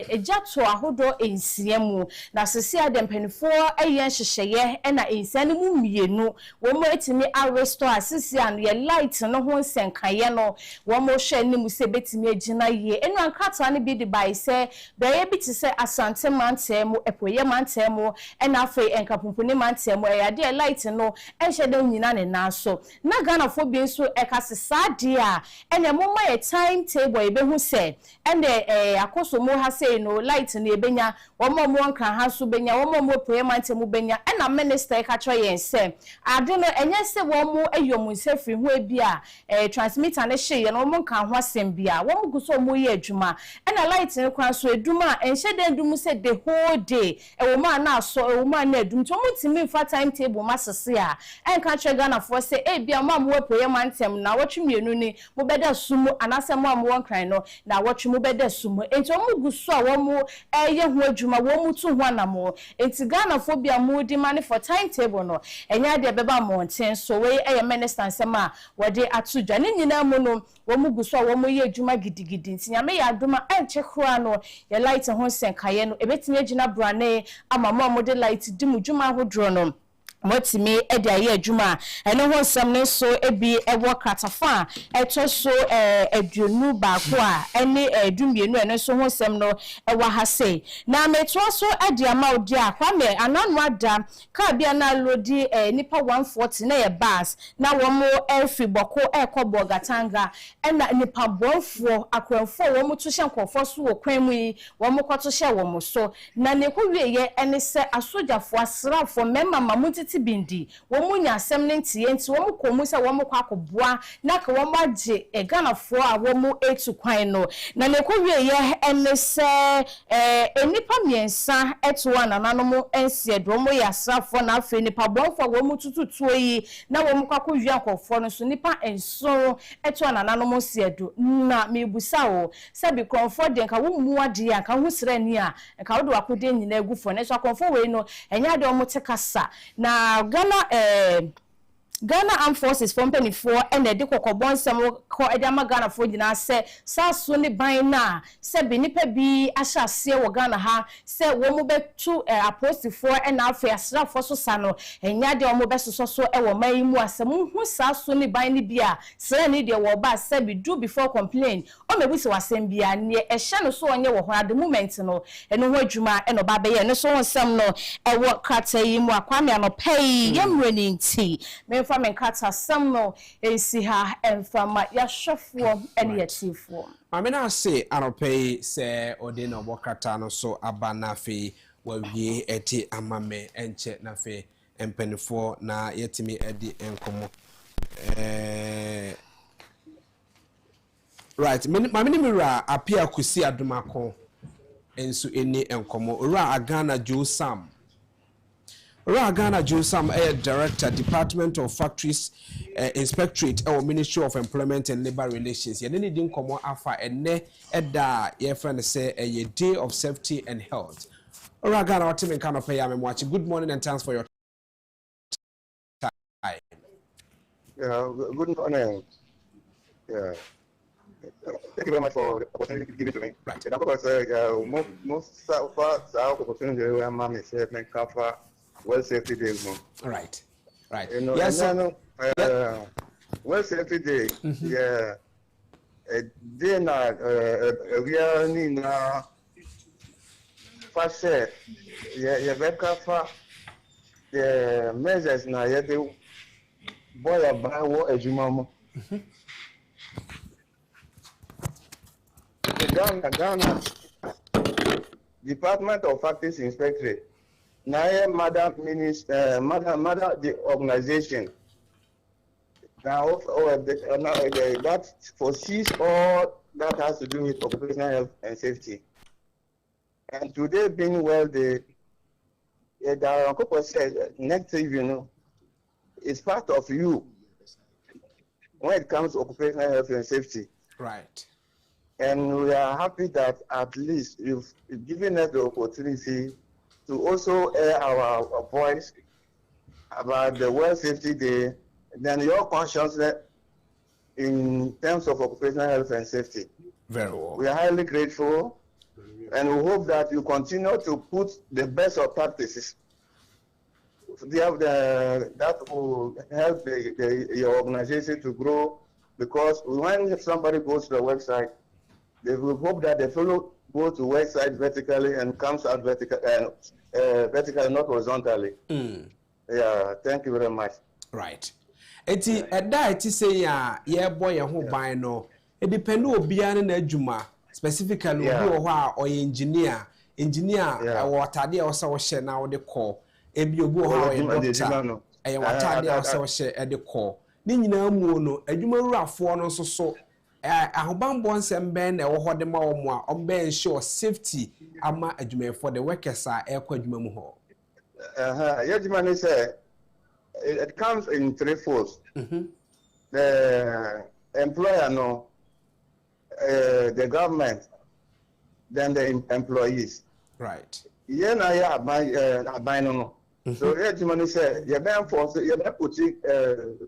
eja to ahodo ensiemu na sese adempanifo yen hyehyeye na ensiane mu mienu wo mo etimi arresto asisi an ye light no ho kaye no womo hwe ni mu se betimi agina ye enu ankata ne bi de bai se be ye bi ti se asante mantem epoye mantem na afi enkapumpuni mantem yade light no ehye da nyina ne na so na Ghana fo bi so ekase sade a ene mo ma ye timetable e be hu se ene akoso mo ha se no light ne ebenya womo mo nkan ha so benya womo mo epoye mantem benya na minister e ka cho yen se ade no enye se womo ayomu se firi hu e bia transmitter ne hye no mo kan ho asem bia wo mo guso mo ye adwuma na light ne kwan so adwuma enhye de adwuma se the whole day wo ma na so wo ma na adwuma to mo timi fa timetable masese a enka che Ghana for say bia mo mo epoye mantem na wotwe mienu ni mo beda sumu anase mo am won kran no na wotwe mo beda sumu enti mo guso a wo mo ye ho adwuma wo mu tu ho anamo enti Ghana for bia mo di money for timetable no enya de beba mountain so we minister nsema wode atudwa ne nyina mu no wo mu guso wo mu ye adwuma gidigidi ntinya me ya adwuma enche kura no ye light ho senkaye no ebetimi agina brane ama mo de light di mu dwuma hodro no motimi edi aye adwuma ene ho nsam ne so ebi ewo kratafa eto so aduonu ba ko a ene adumienu ene so ho nsam no ewa ha sei na meto so edi ama odi akwa me ananu ada ka bia na lodi nipa 140 na ye bus na wo mo elfi boko ekobo gatanga ena nipa bonfo akwanfo wo mo to hye nkofo so wo kwan mu yi wo mo kwato hye wo mo so na ne ko wieye ene se asojafo asrafo memma mamuti bindi wo munya asem ne ntie nti wo mu komu se wo mu kwakoboa na ka wo magye Ghana fo a wo mu etu kwan no na ne ko wie ye ene se enipa miensa etu ananano mu ensie do mo ya srafo na afi nipa bonfo wo mu tututuo yi na wo mu kwako wi akofo no so nipa enso etu ananano mu siedo na mebusa wo se bi konfo de nka wo mu ade a ka ho sra ni a nka wo do akode nyina agufo ne so konfo we no enya de wo mu tekasa na Ghana Armed Forces for company for and the kokobon some ko edama Ghana for jina se saso ne ban na se bi nipa bi ahya se wo Ghana ha se wo mo betu apost for and afa asra for so sano enya de wo mo besoso so e wo man mu asem hu saso ne ban ne bia se ne de wo ba se bi do before complain o mebu se wasem bia ne e hye no so onye wo ho at the moment no eno ho adwuma eno ba be ye no so nsem no e wo krata yi mu akwa me anopai yemre ni nti me menkata samno ensi ha enfama ya hwefo ene ya tifo amena se anopei se ode no bokata no so abanafe wawie eti amame enche nafe empenifo na yetimi edi enkomo right mamini mira apia kusi adumako enso eni enkomo ora Ghana Joe Sam ora Ghana Joe Sam director Department of Factories Inspectorate or Ministry of Employment and Labor Relations ye ne di nkomo afa enne eda ye friend say a day of safety and health. Ora Ghana what me kan pay am watch. Good morning and thanks for your time. Yeah, good morning. Yeah. Thank you very much for the opportunity to give it to me. Right. And of course, most opportunity where I'm safe and cover well safety days. Right. Right. You know, Yes. and then, well safety day. Yeah. A day na we are in first set. Yeah, very cover the measures na yeah the boy about what ejumamo. Ghana Department of Factories Inspectorate. Now, Madam Minister, Madam the organization. Now, that foresees all that has to do with occupational health and safety. And today, being well, the couple said next thing you know, it's part of you when it comes to occupational health and safety. Right. And we are happy that at least you've given us the opportunity to also air our voice about the World Safety Day, then your consciousness in terms of occupational health and safety. Very well. We are highly grateful, and we hope that you continue to put the best of practices. That will help your organization to grow, because when somebody goes to the website, they will hope that the fellow goes to website vertically and comes out vertically, not horizontally. Yeah, thank you very much. Right. Eti eda eti say ya ye boy ye ho ban no. It depend obiara na adwuma, specifically obi wo ho a o engineer wo atade a wo se wo hye na wo de call. Ebi obi wo ho a ye doctor. E wo atade a wo se wo hye e de call. Ni nyina mu no adwuma ruafo no so ahobambo nsem ben na wo hode ma wo mu a ombe ensure safety ama adwumefo the workers a ekwa adwuma mu ho. Yajimani say it comes in three folds. The employer the government, then the employees. Right. Yeah, na ya abide no. So Yajimani say you better put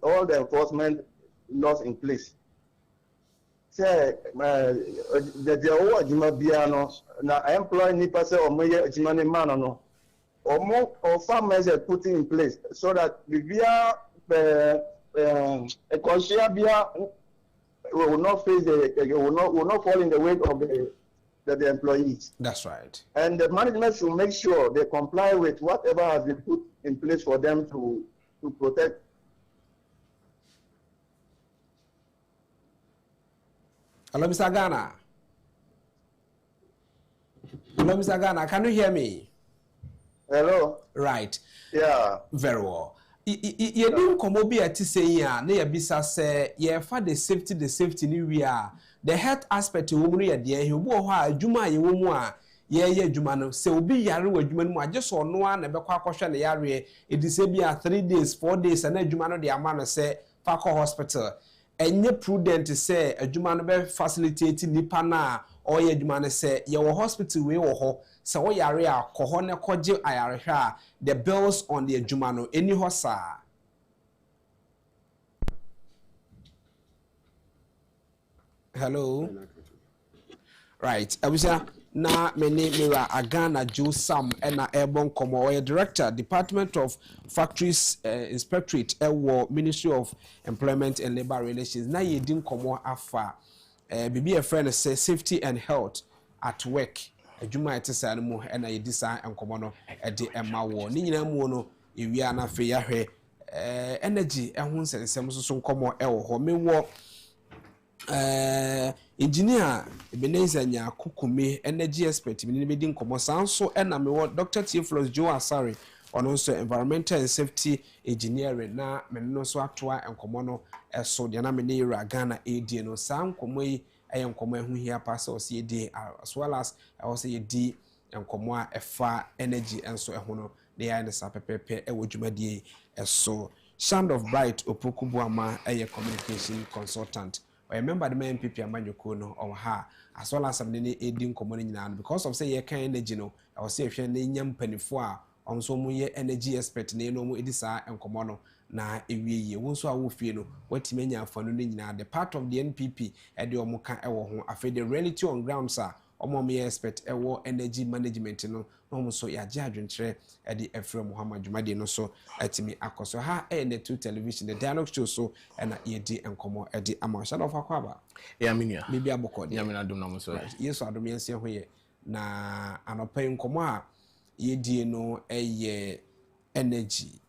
all the enforcement laws in place. Say the whole Juma Biano na employ nipa say omoye Jimani man no. Or farmers are putting in place so that the will not face will not fall in the weight of the employees. That's right. And the management should make sure they comply with whatever has been put in place for them to protect. Hello, Mr. Ghana. Hello, Mr. Ghana. Can you hear me? Hello. Right. Yeah. Very well. You do come obi ati say ya na ya bisa say ye fa the safety ni we are the health aspect wo mu ye de he obi ho a adwuma ye wo mu a ye adwuma no say obi yare wa adwuma no mu age so no a na be kwa kwhwe na yare e di say bia 3 days 4 days na adwuma no de ama no say fa ko hospital enye prudent say adwuma no be facilitate nipa na o ye adwuma no say ye wo hospital we wo ho say wo yare a ko ho ne koje ayare hwa the bills on the adwuma no eni ho sa. Hello. Right. Abusia na meni mira Ghana Joe Sam na Agyapong komo or director Department of Factories Inspectorate Ministry of Employment and Labor Relations na ye din komo afa bibi a friend say safety and health at work adwuma etesa no mu na ye disa enkomo no de ema wo ni nyina mu no ewia na fe ya hwe energy ehun nsensem so nkomo wo ho mewo engineer Ebenezer nya kukume energy expert bi be din komo sanso na mewo Dr. Theophilus Joe Asare ono so environmental and safety engineering na me no so atoa enkomo no so de na me ne Ghana AD no san komo yi nkomo ehu hia pass o se di as well as o se di nkomo a efa energy enso ehu no they are in the sapepepe ewo dwumadie eso Shand of Bright Opokubuama communication consultant. I remember the main people amanyoko no or ha as well as some aiding community because of say ye can energy no I was say if you nyam panifo a on so mu ye energy expert na no mu edisa enkomo no na ewie ye won so a wo fie no watime nya afano no nyina the part of the NPP e de omuka ewo ho afi the reality on ground sir omo me expert ewo energy management no no so ya je adwentre e de Efrem Muhammad Jumade no so atimi akoso ha the two television the dialogue show so na ye di enkomo e di ama Shand of Akwaba ya minia bibi aboko ya mina dum na mo so yeso adom yense ho ye na anopa enkomo a ye di no energy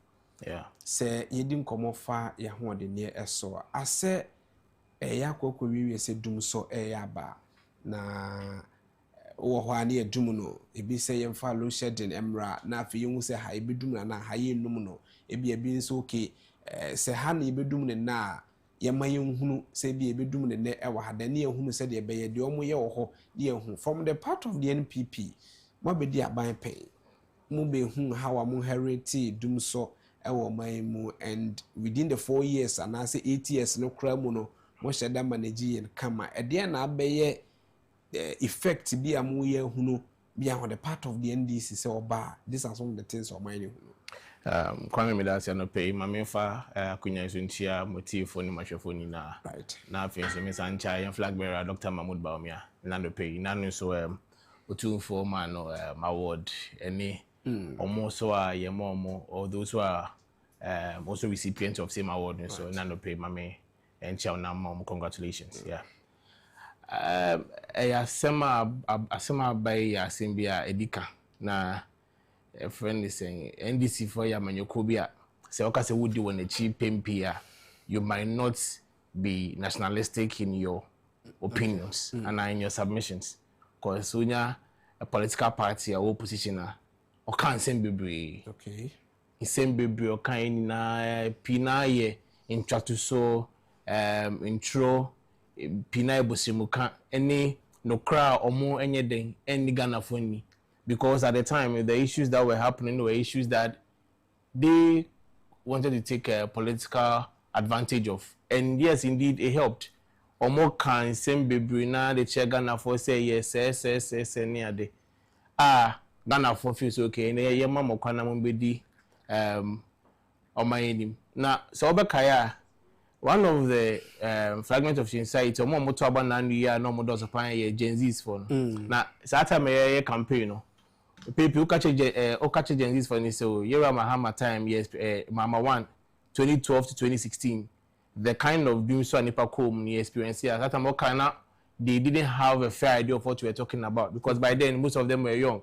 yeah se yedi nkomo fa ya ho de ne eso ase ya kwakwa wiwie se dum so aba na wo ho ani edum no ebi se yemfa low shedding emra na afi yemu se ha ebi dum na ha ye num no ebi nso okay se ha na ebi dum ne na yema yenhunu se bi ebi dum ne ewa ha da ne yenhunu se de be ye de omo ye wo ho de yenhu from the part of the NPP mo be di aban pen mo be hu how am heritage dum so ewo maimu and within the 4 years and I say 8 years no cramo no mo sheda manage kama e de na abeye effect bi amu ye hunu bi on the part of the NDC say oba these are some of the things o mine hunu kwame medasi no pay mamefa akunya so ntia motif ni mahwefo ni na right na afin so mesancha yan flag bearer Dr. Mahmoud Baumia na no pay na no so otumfo man no award any almost so yemomo or those who are also recipients of same award right. So nano pay mame and chow na mom congratulations yeah asema by asimbia edika na a friend is saying NDC for ya manyokobia say okay say would you want a cheap pempia you might not be nationalistic in your opinions and in your submissions because when you're a political party or opposition o kan sem bebre okay sem bebre o kan na pinaye intwatu so intro pinaye bosimuka any no cry omo enye den any Ghana phone because at the time the issues that were happening were issues that they wanted to take a political advantage of and yes indeed it helped omo kan sem bebre na the chair Ghana for say yes any ade Ghana for feels okay na ye mama kwana mo bedi omayenim na so obekaya one of the fragment of insight omo moto aba na ndu no mo do so pan ye Gen Z's for na sata me ye campaign no people o catch Gen Z's for ni so Yera Mahama time yes Mama 1 2012 to 2016 the kind of doom so anipa kom ni experience here that time kind they didn't have a fair idea of what we were talking about because by then most of them were young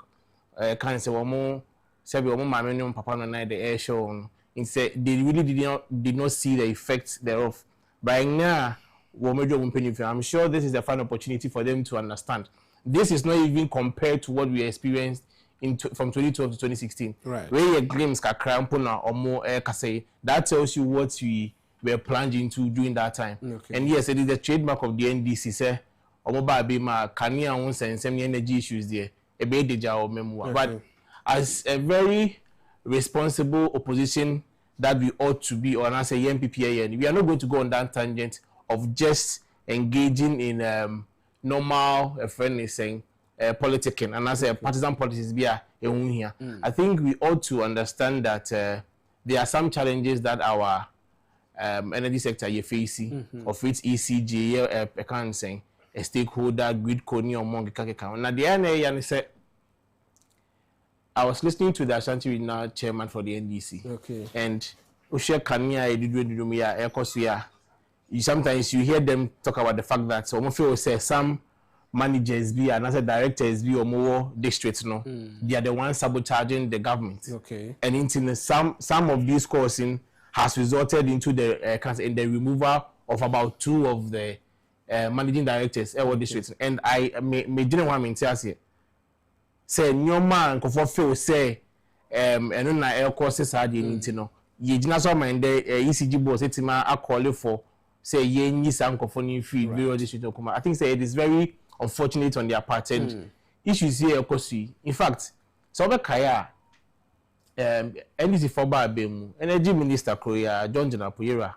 can say womo say womo mama no papa no na the air show instead they really did not see the effects thereof by now I'm sure this is a fine opportunity for them to understand this is not even compared to what we experienced from 2012 to 2016 right where a glimpse ka crampo na omo say that tells you what we were plunging into during that time okay. And yes it is the trademark of the NDC say omo ba be ma kania won sensem energy issues there e be deja o memoir but as a very responsible opposition that we ought to be or I say MPP we are not going to go on that tangent of just engaging in normal friendly saying politicking and as a partisan politics be here I think we ought to understand that there are some challenges that our energy sector is facing of its ECG I can't say a stakeholder grid code among the now the NA say I was listening to the Ashanti Regional Chairman for the NDC. Okay. And Oshe Kania sometimes you hear them talk about the fact that so feel say some managers be and as a directors be or more districts no they are the ones sabotaging the government. Okay. And in some of these causing has resulted into the removal of about 2 of the managing directors or districts. And I didn't want to say say nyoma nkofo feel say eno na air courses are the no ye gina so mind the ECG boss etima call for say yenyi sankofoni free very district okuma. I think say it is very unfortunate on their part and issues here kosi. In fact, so be kaya NDC for ba bemu energy minister Korea John Poyera.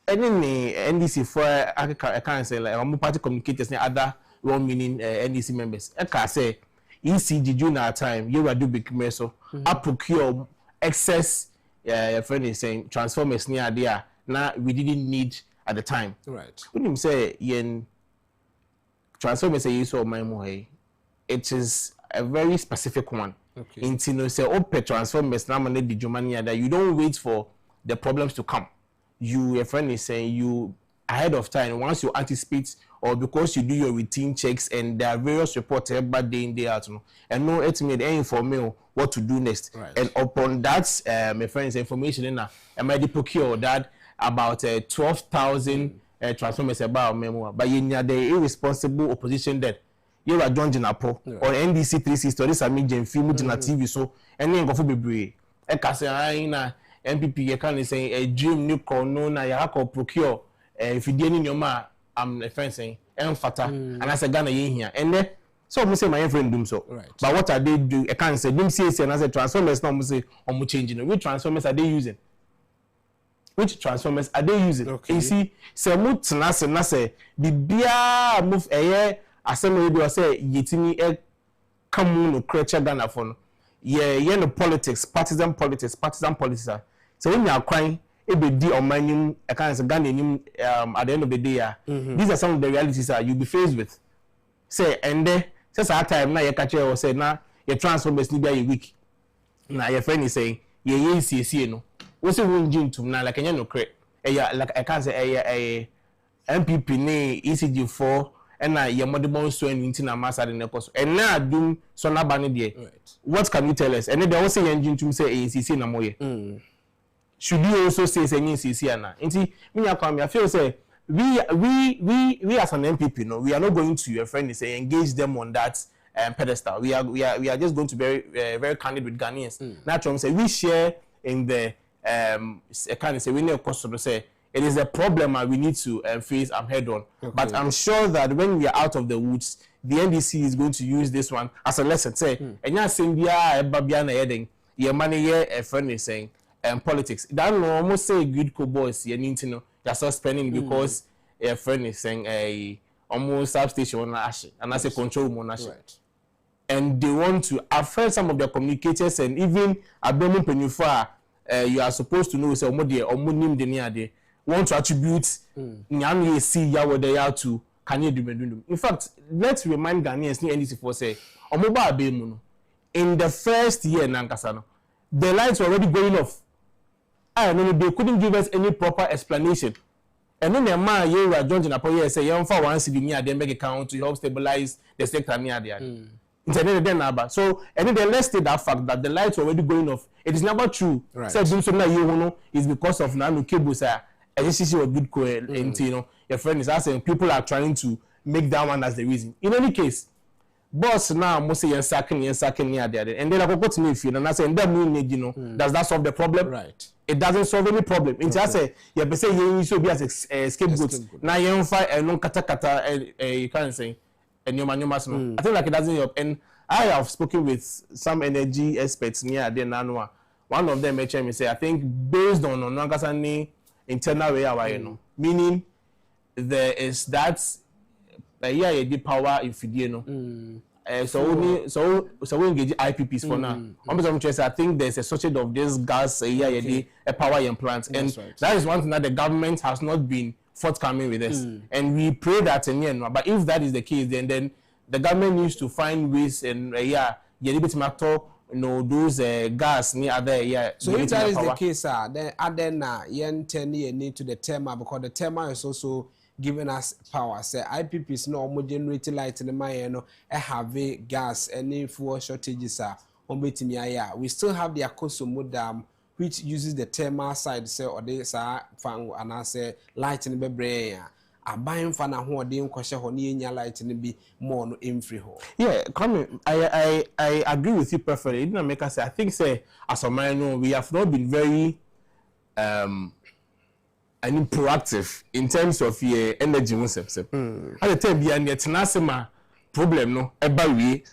Any NDC for I can't say like party communicators and other well-meaning NDC members. I can say ECG during our time you will do big meso. I procure excess friend is saying transformers near there. Now we didn't need at the time. Right. When you say yen transformers say so my mohe, it is a very specific one. Okay. Until you say open transformers now man the Germany that you don't wait for the problems to come. Your friend is saying you ahead of time once you anticipate or because you do your routine checks and there are various reports every day in day out and no estimate any information what to do next. Right. And upon that my friend's information in I might procure that about 12,000 transformers about memoir but you need the irresponsible opposition that you are John Jinapo or NDC 360 or this Amigen film on TV so and then go for be e ka say na MPP you can say a dream new no na ya ko procure if you dey in your ma am a friend saying emfata and as a Ghana here and then so we say my friend do so right. But what are they do I can't say them say and as a transformers now we say on changing which transformers are they using. Which transformers are they using? Okay. You see, say move na say bibia move assembly do say yetini come no creature Ghana for no. Yeah, no politics, partisan politics. So when you are crying, it be di on my I can't say Ghana at the end of the day. These are some of the realities that you'll be faced with. Say and then since our time now you catch or say now your transformers need be a week. Now your friend is saying CC no. What's the one gene to now like no create like I can't say a MPP ne ECG4 and now your mother born so and into na master in the course and now doom so na bani there. What can you tell us? And they also engine to say CC na moye. Should you also say CC na? Inti me I feel say we as an MPP no we are not going to your friend and say engage them on that pedestal. We are just going to be very candid with Ghanaians. Naturally say we share in the I can't say we need a question to say it is a problem we need to face and head on. Okay. But I'm sure that when we are out of the woods, the NDC is going to use this one as a lesson. Say, and you're saying, your money here, a friend is saying, politics. That will almost say good co-boys, you need to know, you're so spending because a friend is saying a almost substation on Ash, and as a control room on Ash. Right. And they want to, I've heard some of their communicators and even Agyapong Penufa. You are supposed to know say omonim de near de want to attribute nyam ye see ya where they are to Kanye Dumedundum. In fact, let's remind Ghanaians ni NDC for say omoba abemu no in the first year nankasa no the lights were already going off. I mean they couldn't give us any proper explanation. And then the man you were John Jinapo say you for one city near them bank account to help stabilize the sector near there. So and then let's state that fact that the lights were already going off. It is never true. Right. So is because of Nanu Kebusa. SCC was good and you know your friend is asking people are trying to make that one as the reason. In any case, boss now must say you're sacking near there. And then I go to me if you and I say you know does that solve the problem? Right. It doesn't solve any problem. It's just say you say you should be as a scapegoat. Now you fight and no kata you can't say and your man I think like it doesn't help. And I have spoken with some energy experts near there now. One of them mentioned me say I think based on Nankasani internal way you know, meaning there is that the power if you know. So we engage IPPs for now. I think there's a shortage of this gas a power implant, and that is one thing that the government has not been forthcoming with us. And we pray that but if that is the case, then the government needs to find ways and you know those gas near other So if that is the case, then add yen 10 year need to the tema because the tema is also giving us power. Say IPPs no more generating light in the mine have gas any fuel shortages we still have the Akosombo Dam which uses the thermal side say or they say fan and I say light in the brain. A buying fan who are doing question honey light in be more no in free hole. Yeah, come I agree with you perfectly. It didn't make us say I think say as a man we have not been very and proactive in terms of your energy concept. At the time, be an yet nasema problem no eba we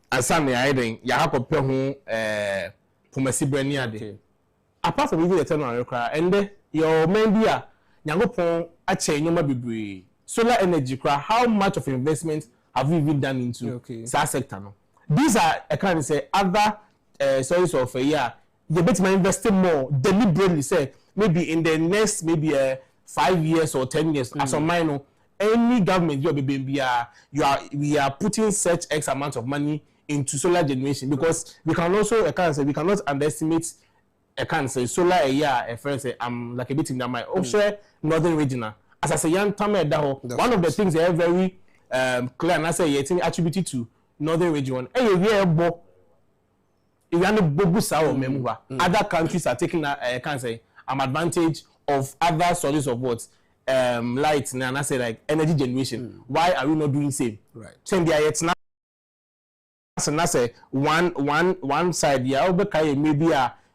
asam ya iden ya hakope ho pomasi brani ade. Apart from even the turn on cry and your main dia nyangopon ache nyoma bebre solar energy cry how much of investment have we even done into that sector no? These are I can say other sources of a year you bet my investing more deliberately say maybe in the next maybe 5 years or 10 years as of mine any government we are putting such X amount of money into solar generation because we can also I can say we cannot underestimate I can say solar a year a friend say I'm like a bit in that my offshore northern regional as I say young time one of the things they are very clear and I say it's attributed to northern region other countries are taking I can say advantage of other sources of what light and I say like energy generation. Why are we not doing same? Right. So they are yet now so I say one side maybe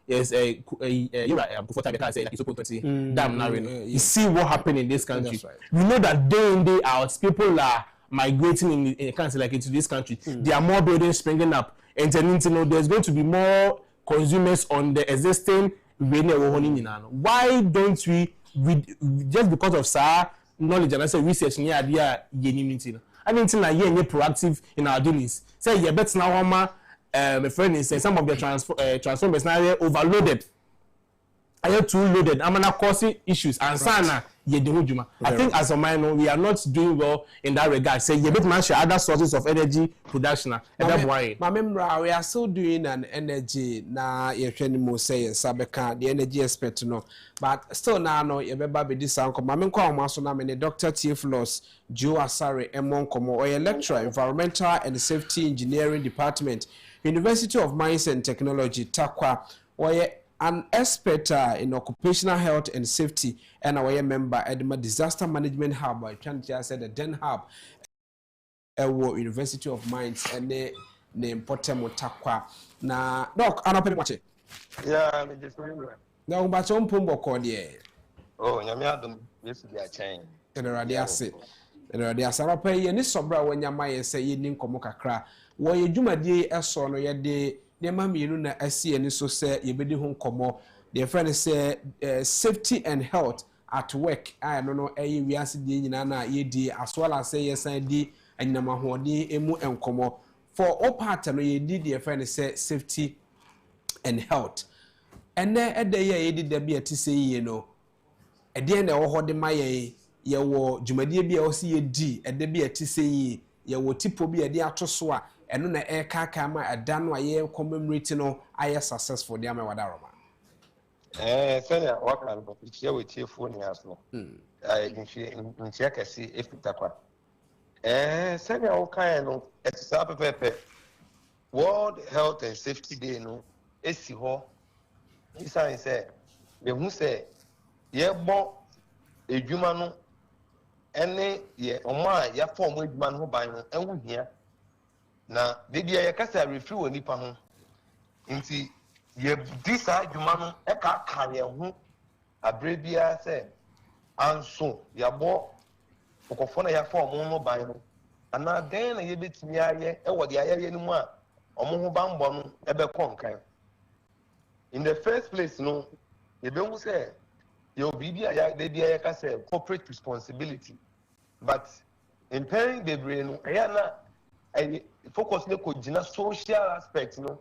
yes akufo-addo say like it's open dam now you see what happened in this country. Right. We know that day in day out people are migrating in country like into this country. There are more buildings springing up and then there's going to be more consumers on the existing. Why don't we just because of knowledge and I say research near idea I mean proactive in our dealings. Say you bet now my friend is saying some of the transformers now overloaded. I have too loaded. I'm gonna cause issues and sana I think as a minor we are not doing well in that regard. Say you bet man share other sources of energy production. We are still doing an energy na you can say sabeka the energy expert no but still now no you be this uncle mame kwa maso na me Dr. Theophilus Joe Asare Emon Komo or a lecturer environmental and safety engineering department University of Mines and Technology Takwa or an expert in occupational health and safety and our member at the disaster management hub I can just say the Den Hub University of Mines and the Potemo Takwa na doc anapele mache Yeah, me just remember. na umbacho mpumbo kodie Oh, nyame adom yesu dia chen. Erade ase anapa ye ni sobra wanyama ye se ye ni nkomo kakra wo ye dwumadie eso no ye de nema mienu na asie ni so se ye bedi ho nkomo the friend say safety and health at work I no no eye wiase die nyina na ye di as well as say ye san di anyama hoɔden emu enkomo for all part no ye di the friend say safety and health ene ede ye di da bia ti say ye no ede na wo hɔ de ma ye wo dwumadie bia wo se ye di ede bia ti say ye wo tipo bia ede ato so a eno na kaka ma ada no aye commemorate no aye successful de amewada roma Senya waka no ichia we chiefo ni aso nchia kasi efitakwa senya waka no etisa pepepe World Health and Safety Day no esi ho isa say me hu say ye bo edwuma no ene ye oma ya form edwuma no ban no enwo hia na bibia ye kasa refi woni pa ho nti ye disa adwuma no e ka ka ye ho abrebia say anso ya bo okofo na ya form no ban no ana den na ye betimi aye e wo de aye ni mu a omo ho bambo no ebe konkan in the first place no ye be hu say your bibia ya de bia ya ka say corporate responsibility but in paying the brain na focus ne ko gina social aspect no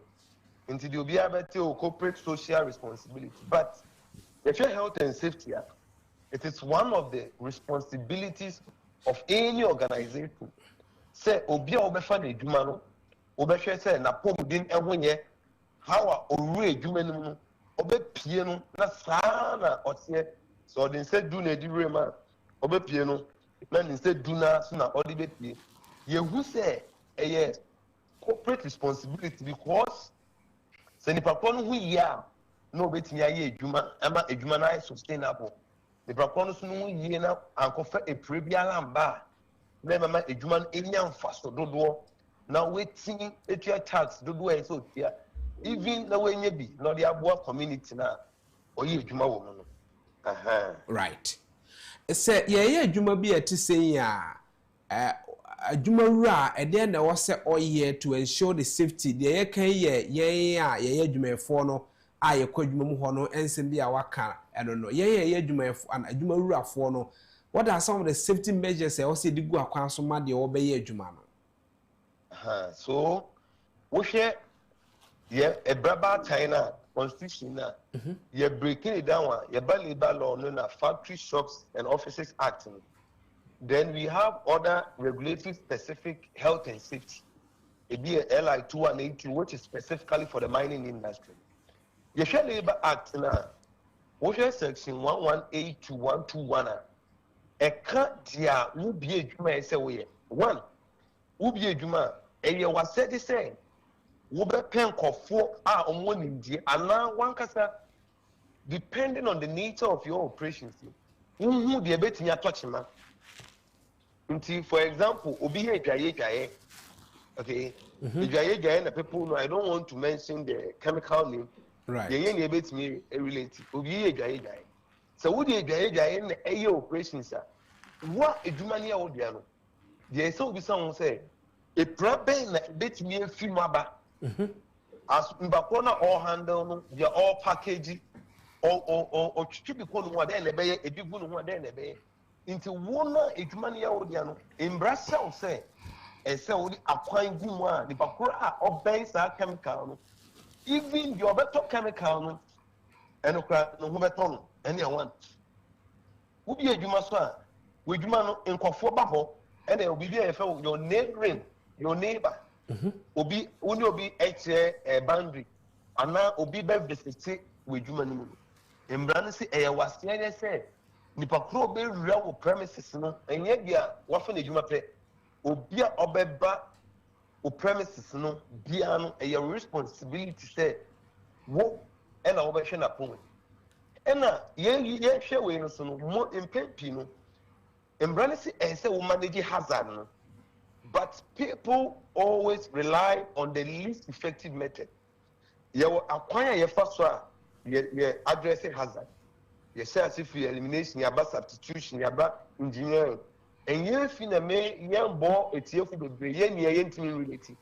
into the obi abete o corporate social responsibility but if your health and safety it is one of the responsibilities of any organization say obi obefa na edwuma no obehwe say na pomdin ehonye how a oru edwuma no obepie no na saa na otie so den say do na ediwe ma obepie no na den say do na so na odibepie yehu say yes corporate responsibility because say ni papa no hu ya no betimi aye edwuma ama edwuma na sustainable the papa no so no hu na ankofa eprebiara mba na mama edwuma no enya mfaso dodo na wetin etua tax dodo e so tia even na wenye bi na the aboa community na oye edwuma wo no right say ye adwuma bi ete sei a adwuma wura ede na wo se oye to ensure the safety de ye kan ye adwumafo no a ye kwadwuma mu ho no ensem bi a waka eno no ye adwumafo an adwuma wurafo no what are some of the safety measures you say digu akwan so ma de wo be ye adwuma no so wo hwe ye ebraba China constitution na ye breaking it down ye labor law no na Factory Shops and Offices Act. Then we have other regulatory specific health and safety. It be a LI 2182, which is specifically for the mining industry. The Share Labor Act now, which is section 118 to 121. A cut dia will be a juma say we one will be a juma, and you was said the same. Will be pen for our own India, and now one casa depending on the nature of your operations. Who be a bit in your touch, man. For example, obi Agyapong, okay, Agyapong, the people know I don't want to mention the chemical name. Right. The young bit me related. Obi Agyapong. So what the Agyapong the operations are? What a Jumania Odiano? There so be someone say a problem bit me a few maba. As Mbakona all handle, they all package or should be called one then a big one then a bay. Into one Ejumania Odiano, in Brazil say, and so the acquiring Guma, the Bakura or banks are chemical, even your better chemical, and no beton, anyone. Who be a Jumaswa, with Jumano in Kofobaho, and there will be there for your neighboring, your neighbor, Obi, Unobi, a boundary, and now Obi Bev with Jumanu. In Brancy, a was said. Nipa kro be real premises no enye bia wa fa na djuma pe obi a obeba o premises no bia no a responsibility say wo e na wo be hwe na pon e na ye hwe we no so no mo impempi no embrane say e say wo manage hazard no but people always rely on the least effective method ye akwan ye fa so a ye addressing hazard. You say as if you elimination, you about substitution, you about engineering. And you feel a man, young boy, it's here for the yen, you're intimate relative.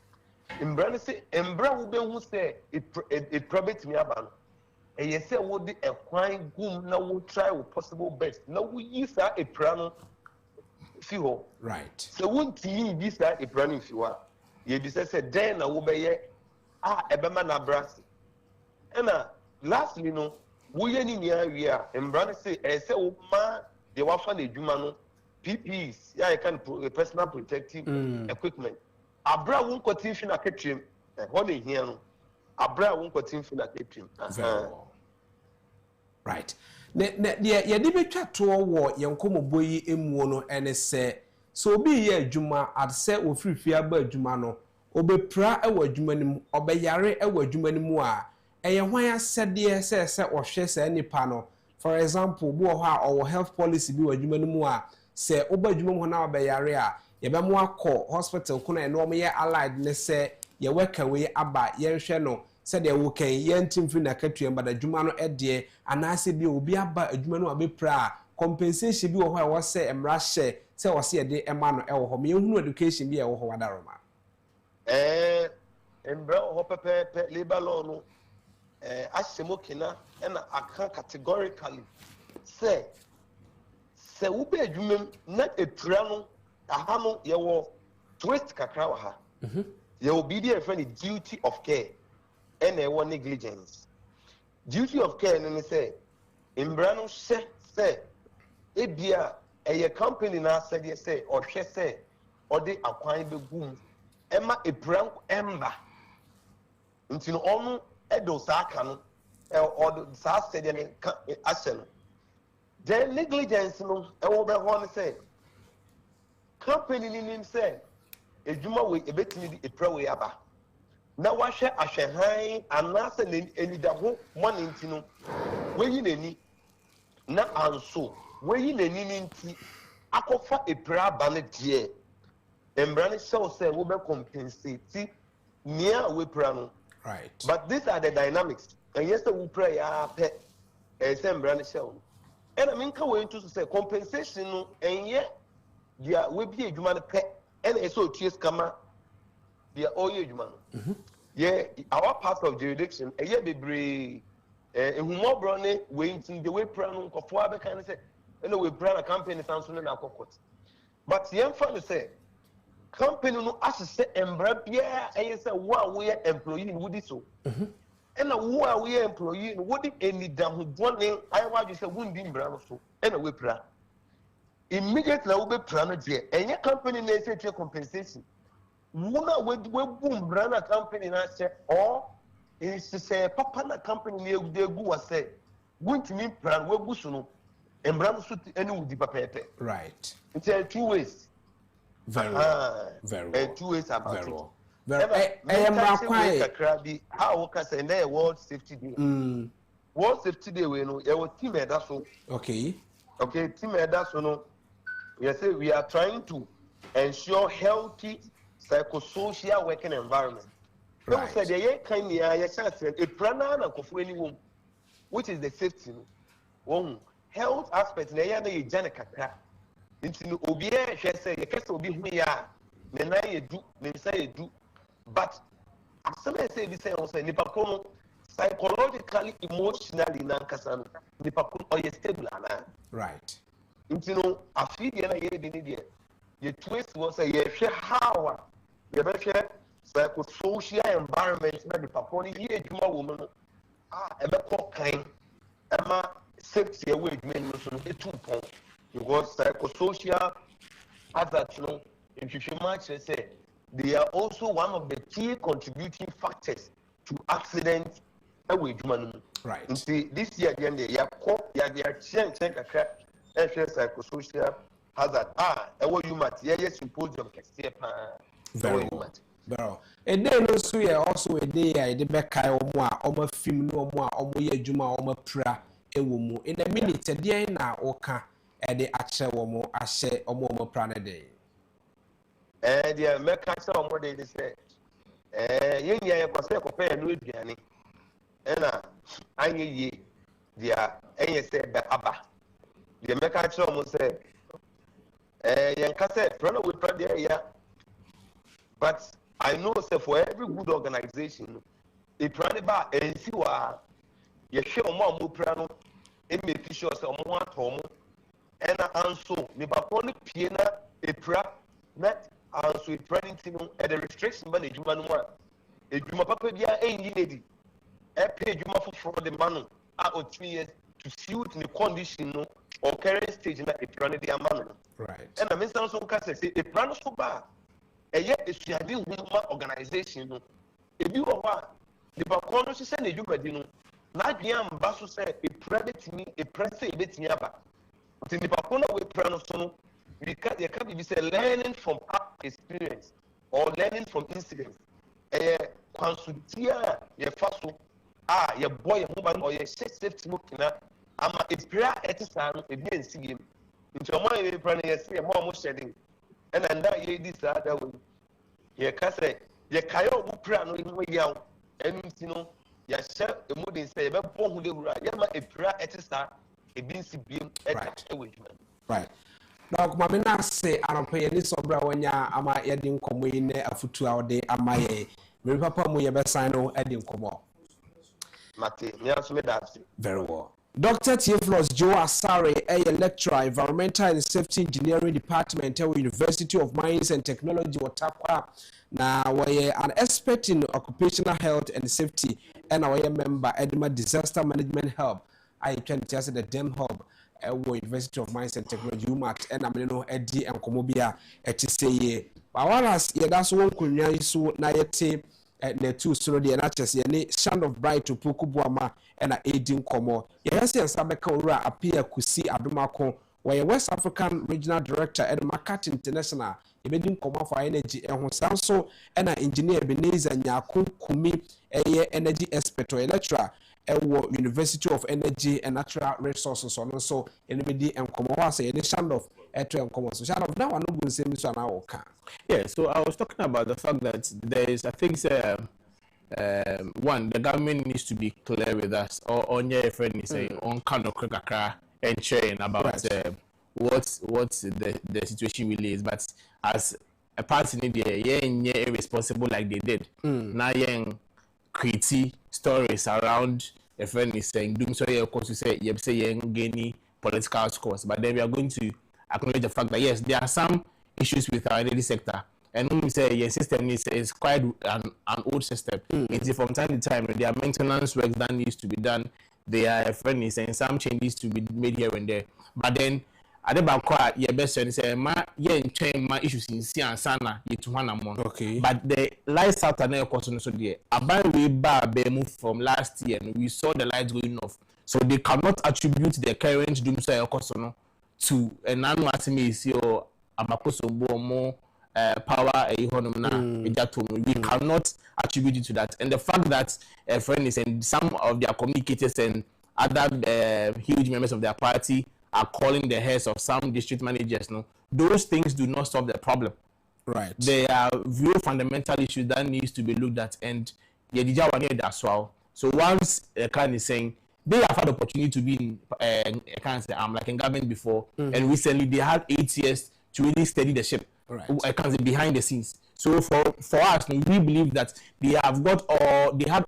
In Brandon say, and Brown will be who say it probably me about. And you say, what the acquiring goom now will try with possible best. Now we use that a prano fuel. Right. So one team this that a prano fuel. You just said, then I will be a Beman Abrasi. And lastly, you know. We any near we are and Brandon say say man they want for the Jumano PPEs yeah I can personal protective equipment abra won continue na ketrim what they here no abra won continue na ketrim right ye di betwa to wo yenkomobo yi emuo no ene se so obi ye adwuma at se ofirifia ba adwuma no obepra e wa adwuma nim obeyare e wa adwuma nim a eye hwan asede se ohwe se nipa no for example bo ho a or health policy bi wadwuma no mu a se oba dwuma ho na obeyare a ye be mo akọ hospital kuna e no mo ye allied ne se ye weka we aba ye hwe no se de wo kan ye ntimfiri na katuem bada dwuma no ede anase bi obi aba adwuma no abepra compensation bi wo ho a wo se emra hye se wo se de ema no e wo ho me hunu education bi e wo ho wadaroma embra ho pepe labor law no Ashemokina and I can categorically say we be adwumem not a triano a hamo ye wo twist kakra ha ye will be there for the duty of care and a one negligence duty of care and say imbrano say e bia a company na say or she say or they acquire be boom emma a prank ember until on edo sakano or sa said any action then negligence no e wo be ho say company ni nim say ejuma we ebetini di eprawe aba na wa hwe ahwehan anase eni da ho money ntino we yi nani na anso we yi nani nti akofa epra aba ne de embrane say we be compensate near we pra no. Right. But these are the dynamics. And yes, we pray, pet, and same brand show. And I mean, going to say compensation, and yet, there will be a human pet, and a so tears come out. They are all human. Yeah, our part of jurisdiction, a year be brave. More brownie, waiting the way brown of what kind of say, and we brand a company sounds in our court. But the emphasis say, company no assist and brand, yeah, and say, wow, we are employee in Woody so. And a war we are employee in Woody any damn one name, I want you say, wounding brown so, and a whip. Immediately, will be planned here, and your company needs a compensation. Wuna we boom brand a company na say or is to say papa na company ne de gu wa say going to mean brand we busu no and brand so any would di papa pepe. Right. It's two ways. Very well. Two ways about very it. Well. Very well. How can say na World Safety Day. World Safety Day we know e was team header so. Okay, team header so no. We say we are trying to ensure healthy psychosocial working environment. Right. So the kind of a prana na kofu anyone, which is the safety. One health aspect na ya na ye jana kakra. Nti no obi e hwe say ye kese obi hu ya me na ye du, me say ye du. But some say we say also nipa kono psychologically, emotionally na nkasa no nipa kono o ye stable ana. Right. Nti no afi de na ye de ni de ye twist was say ye hwe how you better psychosocial environment na the paponi here juma woman e be ko kan e ma safety away admin no so no 2 points because psychosocial hazard no if you match say they are also one of the key contributing factors to accidents away juma no. Right. This year again they ya change kakra e psychosocial hazard e wo you mat ye symposium kese pa. Very well. A day no so ye also a day I de bekai omo film no omo ye adwuma omo pra ewo mu in a minute a day na oka e de ache omo ahye omo pra na day dey make ache omo dey say ye nya ye kwase kopɛ no aduane e na anye ye dia enye say be aba dey make ache omo say ye nka say pra no we pra dey ya. But I know say for every good organization, a praneba and see wa ye share omo prano e make sure say omo atomo and also me ba pon pie na e pra net also e printing no e the restriction ba na ejuma no a ejuma papa bia enyi lady e pay ejuma for the man a 2 years to suit the condition no or current stage na e prano the man. Right. And I mean so ka say e prano so ba eye esuade huma organization no ebi wo wa the bakon no se na edwumadi no na adwea mba so say e private e presse ebetimi aba the bakon no we pra no so no you can be say learning from past experience or learning from incidents kwansutia ye faso ye boy ye human or ye safety mukina ama experience etisa no ebi ensigem nti omo ye pra no ye say mo shedding and that ye this other way ye ka say ye kayo bu pra no ho yaw enunti no ya sha emudin say be bo hu lewura ye ma epra etisa ebi nsibiem eta ewedwuma. Right. Now kuma me na say arampa ye ni sobra wanya ama ye di nkomo yi ne afutu a ode ama ye me papa mu ye be sign no e di nkomo mate me aso me that very well. Dr. Theophilus Joe Asare, a lecturer, environmental and safety engineering department at University of Mines and Technology, Watakwa. Now, we are an expert in occupational health and safety, and our member Edema Disaster Management Hub. I can tell you the DEM Hub at University of Mines and Technology, UMAT, and I'm know Eddie and Komobia at TCA. But what has that's one kunya so na yete the two story and actually any sound of bright to Pukubuama and a aging Komo. Yes, and Sabeka Ura appear Kusi Adumako, where West African Regional Director at Makat International, Ebedin Koma for Energy and Hosanso and an engineer Beneza Nyaku Kumi, a energy expert or lecturer at University of Energy and Natural Resources on also NBD and Komawase, any sound of Eto and Komo. So, of now, I know we'll say this on our car. Yeah, so I was talking about the fact that there is, I think, one, the government needs to be clear with us, or on your friend is saying, on kind of kakra, and sharing about what the situation really is. But as a party in India, yeah, irresponsible like they did. Now, creative stories around a friend is saying, doom sorry, of course, you say, you say, gaining political scores. But then we are going to acknowledge the fact that yes, there are some issues with our energy sector. And when we say your system is quite an old system, it's from time to time there are maintenance work that needs to be done. There are friendlies and some changes to be made here and there. But then at the back, your best friend say, "Ma, change my issues in Sian Sana, you to one month." Okay. But the lights out and air question so there. About we bar move from last year, and we saw the lights going off. So they cannot attribute the current doom so question to an annual estimate or amakoso more power we cannot attribute it to that. And the fact that a friend is and some of their communicators and other huge members of their party are calling the heads of some district managers, no, those things do not solve the problem. Right. There are real fundamental issues that needs to be looked at, and as well. So once a client is saying they have had the opportunity to be in like in government before, and recently they had 8 years to really steady the ship. Right. I can't say behind the scenes. So for us, we believe that they had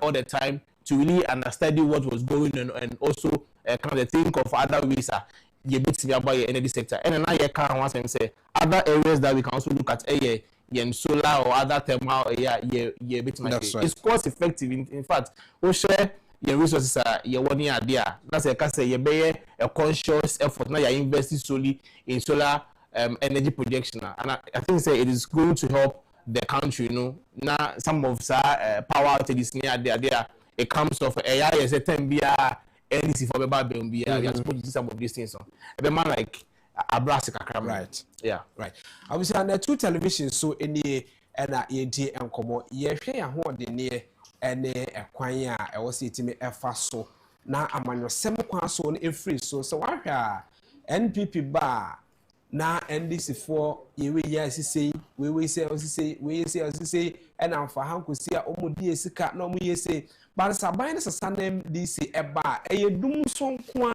all the time to really understand what was going on, and also kind of think of other ways you bit about your energy sector. And now you can once and say other areas that we can also look at solar or other thermal bit. That's right. It's cost effective. In fact, we share your resources your 1 year there. That's a case you be a conscious effort. Now you're investing solely in solar energy projection, and I think it is going to help the country. Now some of power outages near there. It comes off AI as a 10 BR NDC for the we are supposed to see some of these things. A man like Abrasica, right? Yeah, right. I was on the 2 television, so any and ENT and Como, share what the near and a choir, I was sitting a fast so now I'm on your semi so in free. So I hear NPP bar. Na NDC for yewe ya sisi we say and am for hanko sia omudi esika na omu yese but saban na sasanem DC eba dum so nko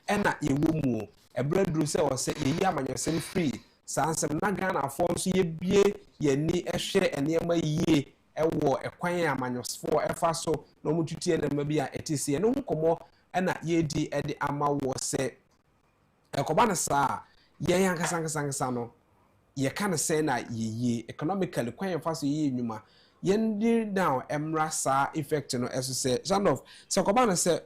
a na yewo mu ebredru se o se yeyi amanyosem free sansem na Ghana for so ye bie ye ni ehwe enema yie ewo ekwan amanyosfo efa so na omu tutie na ma bia etise no nkomo na ye di ede ama wo se ekoba na sa ye yankasa no ye kan say na ye economically kwan fa so ye nyuma ye ndi down emra sa effect no eso say kind of so koba no say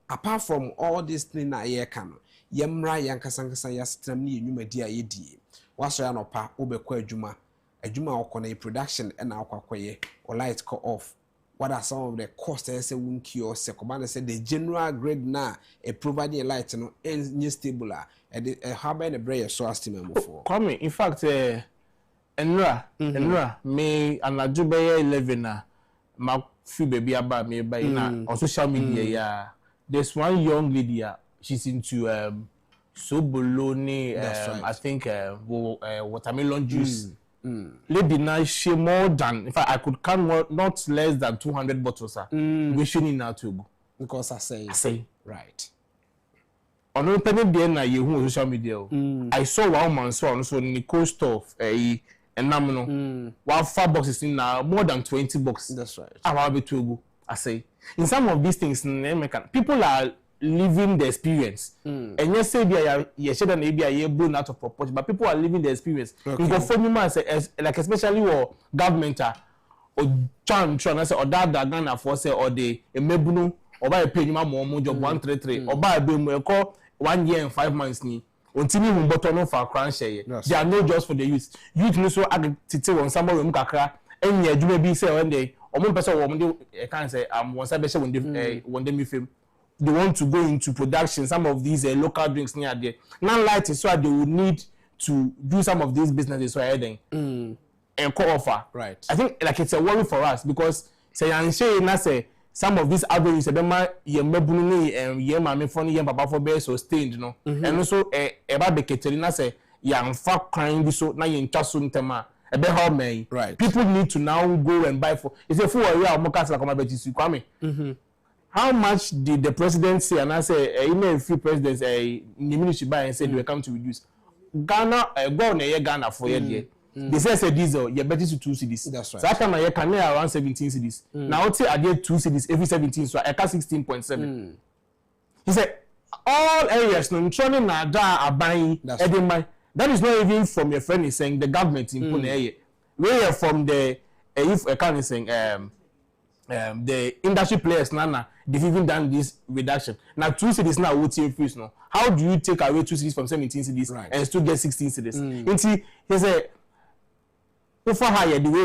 apart from all this thing na ye kan ye mra yankasa ya stram ni nyuma di a ye di waso ya no pa obekọ adwuma okọ production na akwakoye or light cut off. What are some of the costs? I say wunki or second say the general grade na a providing light no and stable and how many brayer so estimate for come in fact enra me anajube 11 na ma fi baby about me by na on social media there's one young lady she's into sobolone right. I think watermelon juice. Lady now she more than in fact I could count not less than 200 bottles we shouldn't now to go because I say right on opening the na you social media I saw one man so in the coast of and namno 1 boxes in now more than 20 boxes. That's right. I will be to go I say in some of these things people are living the experience. And you say you should not be blown out of proportion, but people are living the experience. Okay. In the like especially or government or trying or that Ghana force or the mebuno or buy a pay more job 133 or buy a call 1 year and 5 months ni until you bottom for a crown share. They are not just for the youth. Youth no so agitite on some of kakra and you may be say one day or one person woman can't say one side when they film. They want to go into production, some of these local drinks near there. Now, light is why they would need to do some of these businesses so then and co-offer. Right. I think like it's a worry for us because say I'm say some of these avenues ye mebuni and ye mama funny ye papa for be sustained, no. And also about the Keterina say young fuck crying so now in chasun tema. How many right. People need to now go and buy for it's a full area of Mokasa like my betty Kwame. how much did the president say? And I say, email free presidents, ministry buy and said they will come to reduce. Ghana, go on Ghana for year. They say diesel, you better to 2 cities. That's right. So that time I can around 17 cities. Now I say I get 2 cities every 17, so I got 16.7. He said all areas no trying na da aban edema. That is not even from your friend is saying the government in Pune. We are from the if I can't saying the industry players nana they've even done this reduction. Now 2 cities now will increase no. How do you take away 2 cities from 17 cities and still get 16 cities? He said over higher the way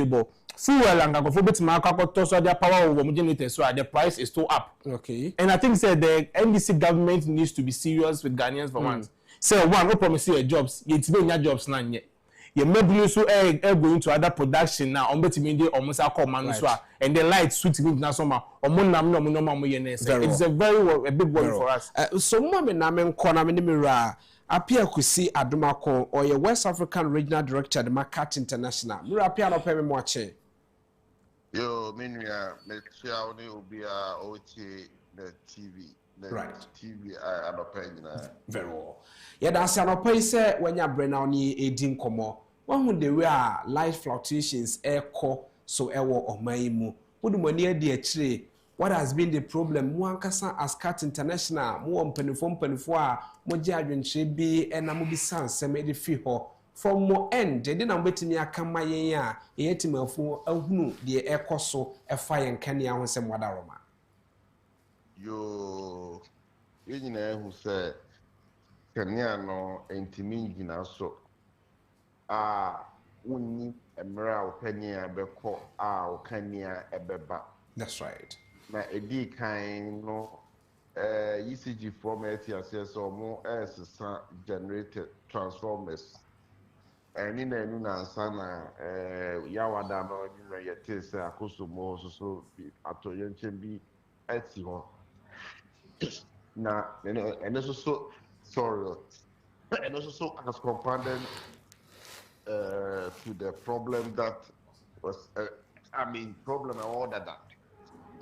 ball, fuel and agofobit market so their power over generators so the price is still up. Okay. And I think said the NDC government needs to be serious with Ghanaians for once. Say one, no promise you jobs, yet jobs now yet. You maybe so going to other production now on betting media almost a command and the light suit now summer or it's a big worry for us. So mama namen kona minimira appear kusi adumako or your West African Regional Director the Market International. Mura appear no pay me moche. Yo, meanwhile, make sure we will be OT the TV. Right. TV I don't pay very well. Yeah, that's an opay say when you bring on ye 18 komo. One who they were light fluctuations echo so ewo or maimu. Would money dear tree. What has been the problem? Muankasa Ascat International, more penifo, more judging should be and amubi sans semi fiho. From more end, they didn't wait me a kama ya, yet me for a who the echo so a fire and Kenya on some wadaroma. Yo, engineer who said, Kenya no intimate so. Uni emerald Kenya beko Kenya ebeba. That's right. Na edi kind no ECG format as or more as generated transformers. And in a nuna sana yawada no yete say akoso mo so atoyen chembi eti ho. Na and also sorry and also as compounded to the problem that was problem and all that.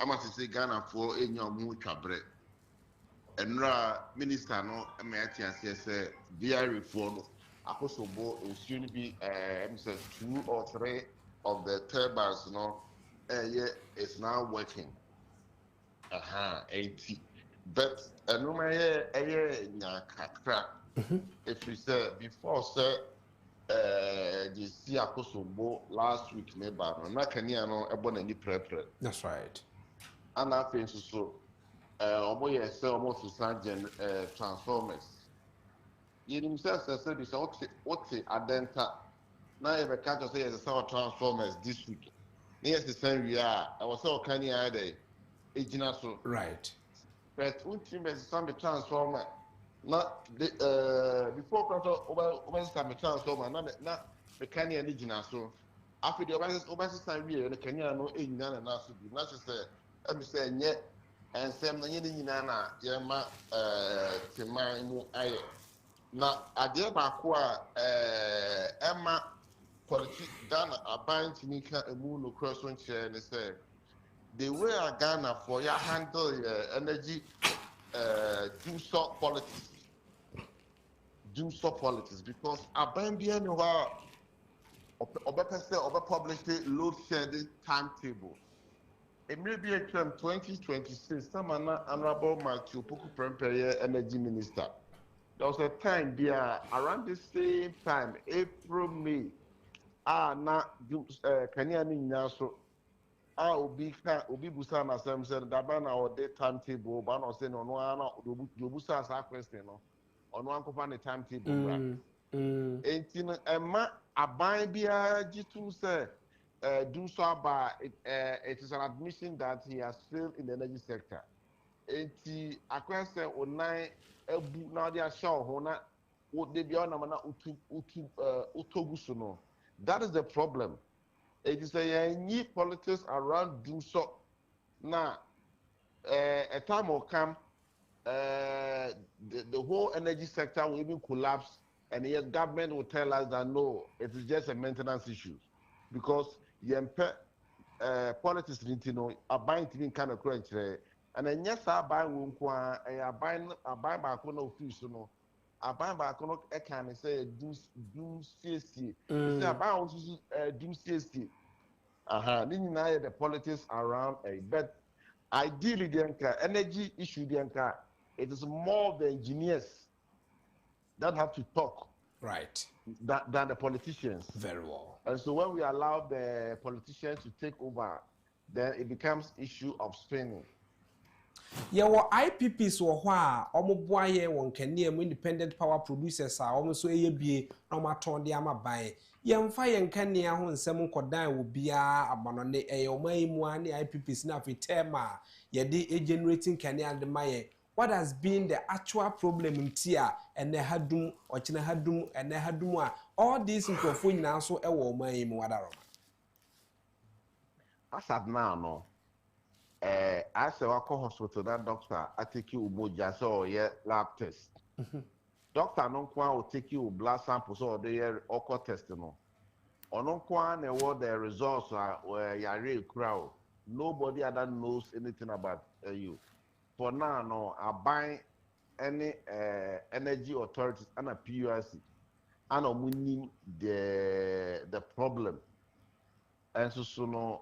I must say Ghana for in your mood cabaret. And minister no MIT say VI reform Akosobo is soon to be 2 or 3 of the turbines it's now working. 80. But no matter if we say before sir the see Akosobo last week neighbor no Kenya no any prepare. That's right. And I think so almost transformers. You himself said this what's the adenta now if I can't say it's our transformers this week. Yes, the same we are. I was so canny idea. Right. But ultimate is some transformer. Not the before over some transformer, not the canny original. So after the overseas time we the Kenya no in and also be not to say I'm saying yet and some nana yama Timai I na Agyapong Emma politics Ghana a bind to Nika a moon no cross one chair and say the way Ghana for your handle energy do stop politics because a bind be anywhere over publish the load shedding timetable. It may be a term 2026. Some honorable Matthew Puku Prempere Energy Minister. There was a time there around the same time, April, May. Na Kenya Naso. Obi Busana Sam said Dabana or day timetable, but no say no Busa as a question on one company timetable. 18 Emma Abaya G2 say. Do so by it is an admission that he has failed in the energy sector. I question on 9 now they are sure hona would they be on utogusuno. That is the problem. It is a new politics around do so. Now a time will come the whole energy sector will even collapse and the government will tell us that no, it is just a maintenance issue. Because politics nti no aban timi kind of crunch and then yes aban wo nko aban ba ko na office no aban ba ko no e kan say do CST say aban wo so do CST ni nyina the politics around but ideally the energy issue it is more the engineers that have to talk right than the politicians. Very well. And so when we allow the politicians to take over, then it becomes issue of spinning. Yeah, well, IPPs were wha omoboaye won kaniam independent power producers are almost so ye no maton de ama ban. Yemfa yen kania ho nsem kodan wo bia abanone eyomai mu ani IPPs na fi tema ye de generating kania de maye. What has been the actual problem in tia and the hadum or china hadum and the hadumwa all these microphone now so ewo mai mu wadaro. As at now, no. I say I call hospital that doctor I take you umoja so yeah lab test. Doctor no kwa will take you blood samples or the occur test no. Ono kwa ne what the results are where you are crowd. Nobody other knows anything about you. For now, no, I buy any energy authorities and a PURC and a winning the problem. And so no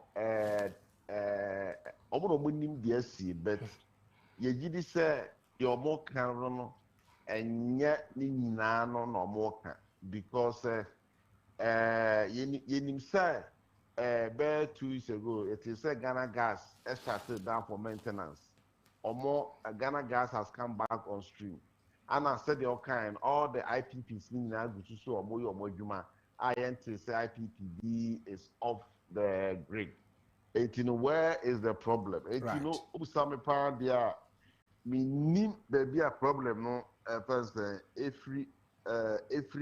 omo winning the SC, but ye gidi say your more can no and yet ni nyina no more can because ye say about 2 years ago it is Ghana gas started down for maintenance. Or more Ghana gas has come back on stream. And I said all the IPPs in Nagusu or more Juma. INT say IPPB is off the grid. Where is the problem? Right. Usame pound there. Me need there be a problem no person every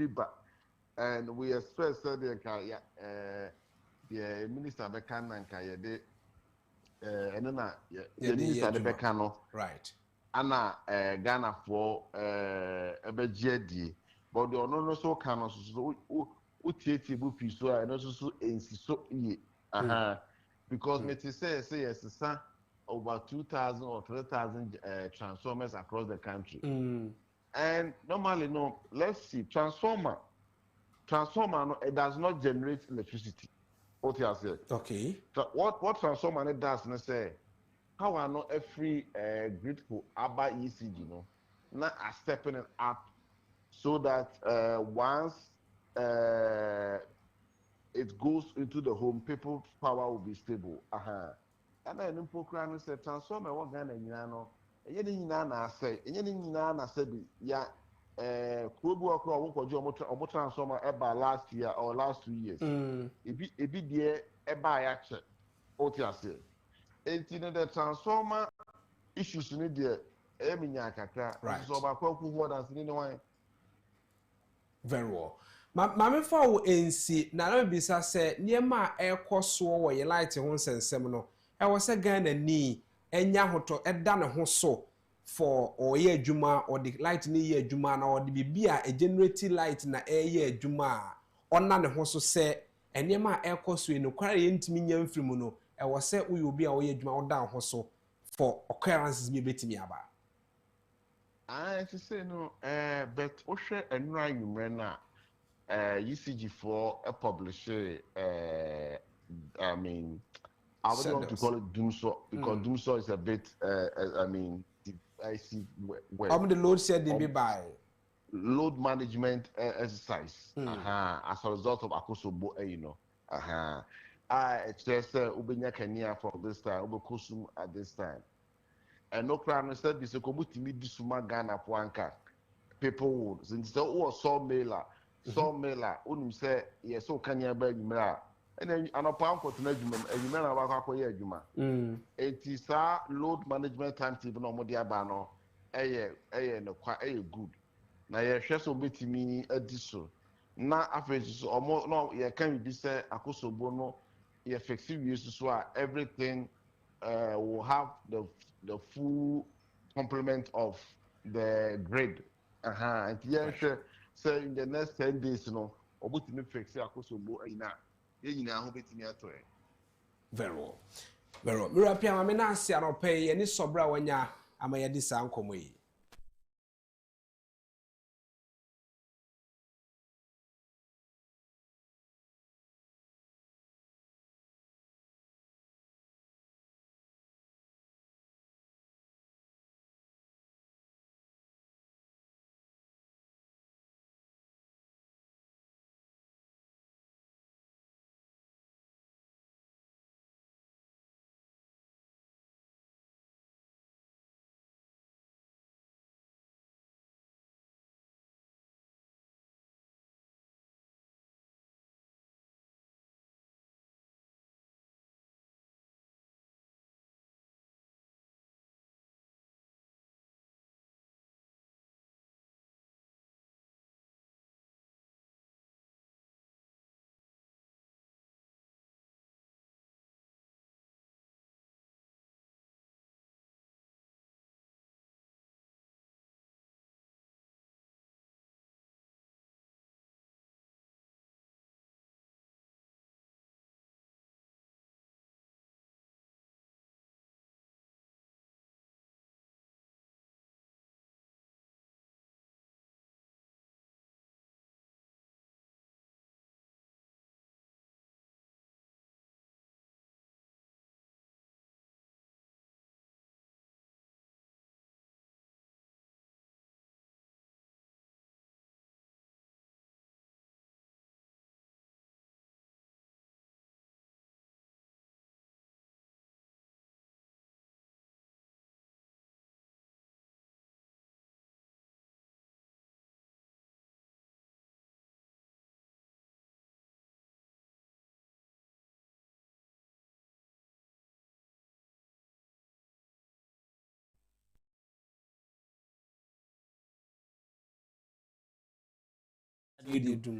but and we expect the minister Bekan and Kayede. And then minister the Bekano right ana Ghana for ebejedi but the ono so kan so utieti bu piso and also so ensiso ye because me say yes sir over 2,000 or 3,000 transformers across the country and normally no let's see transformer no, it does not generate electricity. What you say? Okay. So what transformer does not say? How I know every grateful about ECG, you know, now are stepping it up so that once it goes into the home, people's power will be stable. And then in program say transformer what Ghana you know, and you na say, and you na say yeah. Kubu akro won kojo transformer eba last year or last 2 years. Ebi die eba ya che. Oti ase. Enti no the transformer issues ni die eminya kakra. So ba kwa ku more than ni wan. Very well. Mame fa wo ensi na na bisa se niema ekoso wo ye light ho nsensem no. E wo se Ghana ni enya hoto eda ne ho so for or ye adwuma or the light ni ye adwuma na or the bibia a generating light na ye adwuma ona ne ho so se enema ekoso no kwara ye ntimi nya mfirimu no e wo se uyo bi a wo ye adwuma oda ho so for occurrences bi betimi aba. To say no but o hwe enura yumre na UCG4 publish I mean I would want to call it doomsday because doomsday is a bit I mean I see where the load said they be by load management exercise as a result of akufo-addo you know I just ubenya Kenya from this time ubekosum at this time and no crime said this komutimi disuma Ghana poanka people would since the sawmiller unim say yes so Kenya ba nyimra and then anopa anko tena adwuma adwuma na ba akoye adwuma it is a load management timetable no mo dia ba no no kwa good na ye hwe so betimi adiso na afeji so omo no ye kan bi say akufo-addo no ye fix we so everything will have the full complement of the grade and ye hwe say in the next 10 days no obutimi fix akufo-addo ina ye nyina ho betimi atoe. Very well. Very well. Mirapia mamena si anope any sobra wanya amayadi sankomoyi.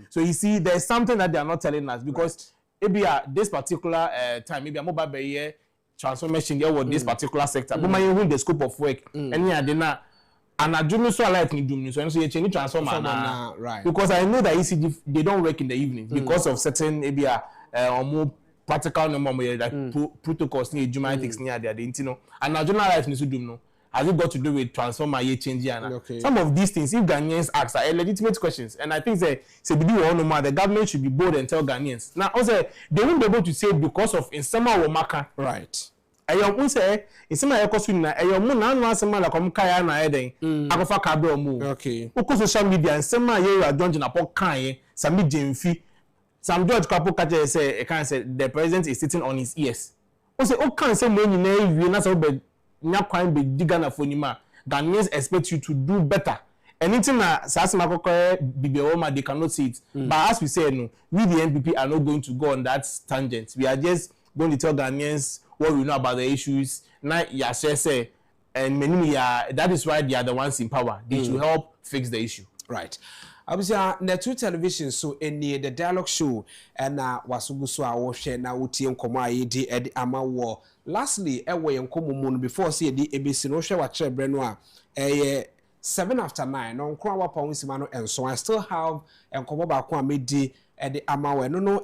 So you see, there's something that they are not telling us because maybe this particular time, maybe a mobile bay transformation there with this particular sector. But my win the scope of work, and yeah, they not. And I do so like me doing so you change transformer now, right? Because I know that ECG they don't work in the evenings because of certain maybe or more practical number like protocols near humanities near there, you know. And our general life needs to do no. Has it got to do with transformer ye change okay. Some of these things, if Ghanaians ask, are legitimate questions, and I think say we do all no more. The government should be bold and tell Ghanaians. Now, also they won't be able to say because of in summer or maka. Right. Ayo say in summer ayo kosu na ayo mu na anu asema la kom kaya na eden akofa kabro mu. Okay. Oko social media in summer ayo adonje na po kan sami jemfi. Sam George Kapo kaje say e kan say the president is sitting on his ears. O say o kan say mo nyina ewie na so be nya kwan be digana fonima. Ghanaians expect you to do better. Anything na sasima kokore bibioma they cannot see it. But as we say no, we the NPP are not going to go on that tangent. We are just going to tell Ghanaians what we know about the issues. Now ya say and many that is why they are the ones in power. They should help fix the issue. Right. Abusha na two television so any the dialogue show and wasugu so a wo hwe na wotie nkomo ayedi edi ama wo. Lastly, ewe nkomo mu before say di ebesi no hwe wa kire bre no a 7 after 9 no nkwa wa pa wonsima no enso. I still have nkomo ba ko amedi edi ama we no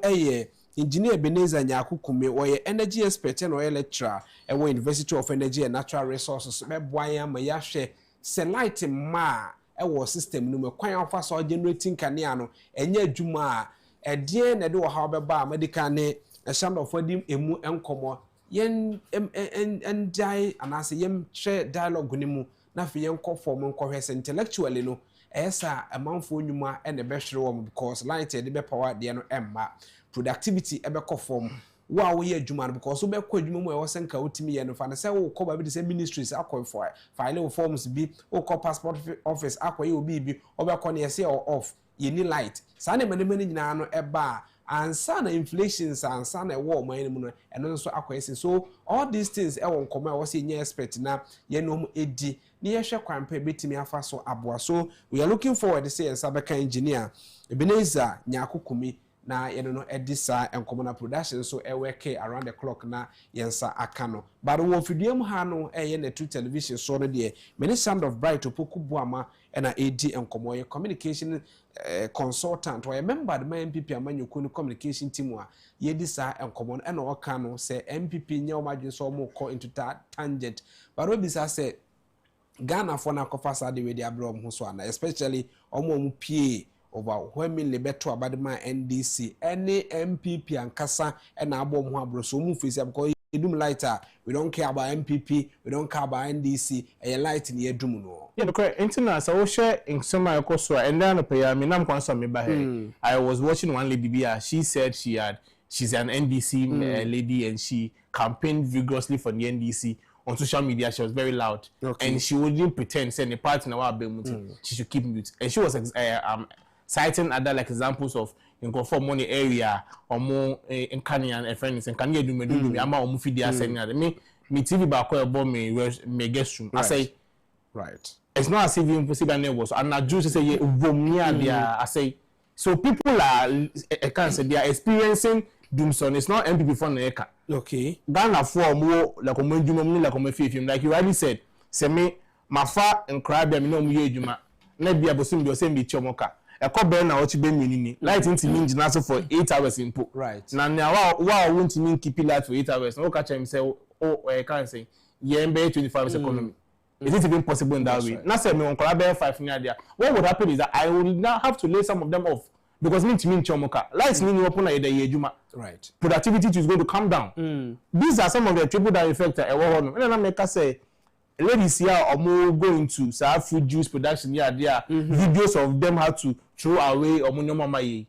engineer Beneza Nyakukume or energy expert and oil lecturer at University of Energy and Natural Resources. Meboya Mayashe Selite Ma a system no kwan fa so generating kaniano enye juma e die na de wo ha beba medical ne a sham of wadim emu enkomo yen ndai anase yem share dialogue ni mu na fe yen ko form nkohwese intellectually no esa amanfo nyuma e ne be hwere wo because light de be power de no emma productivity ebe ko form wa wo ye adwuma no because wo be ko adwuma mu e wo senka wotimi ye no fa na se wo ko ba bi de se ministries akọ for file forms bi wo ko passport office akọ ye obi bi wo be ko na se off ye ni light sa na mane nyina no eba ansa na inflation ansa na wo man mu no eno so akọ ese so all these things e won koma wo se nye expert na ye no edi ni ye hwe kwampa betimi afa so aboa so we are looking forward to say Sabeka engineer Ebenezer Nyakukumi na no edisa enkomona production so e work around the clock na yensa akano but wo fidiem ha no eye na True Television so no de many sound of bright opoku buama na edi enkomo ye communication consultant or a member the MPP amanyoko no communication team a ye di sa enkomo no na oka no say MPP nya o madwe so mo ko into tangent but we bisa say Ghana for na kofa sa de we di abro ho so ana especially omo pie overwhelmingly beto abadema NDC any MPP ankasa na abom ho abro so mu face because edum lighter we don't care about MPP we don't care about NDC e light ni edum no yeah because internet so share in some so and then pay me nam kwanso me ba here I was watching one lady bia she said she's an NDC lady and she campaigned vigorously for the NDC on social media. She was very loud and she wouldn't pretend say the partner she should keep mute and she was citing other like examples of in conform money area or more in Canyon and friends and can you do me ama or movie dia saying me TV ba ko ebo me guest room I say right it's not as if impossible neighbors and na just say vomia dia I say so people are can say they are experiencing doomsday. It's not MPP for na okay Ghana for more like omedwuma like omefifim like you already said say me mafa nkrabia me no mu ye adwuma na bia bosim do say me chomoka ekọ na ochi be minini light ntimi ngina so for 8 hours input right na wa won't mean keep light for 8 hours no catch him say can say yembe 25 hours economy is it even possible in that way na say me onkora be 5 near there what would happen is that I will now have to lay some of them off because me ntimi nchomoka light ni open na ye adwuma right productivity is going to come down these are some of the triple down effects e wo ho no na make say ladies here are more going to say food juice production here there videos of them how to throw away omunyo mama ye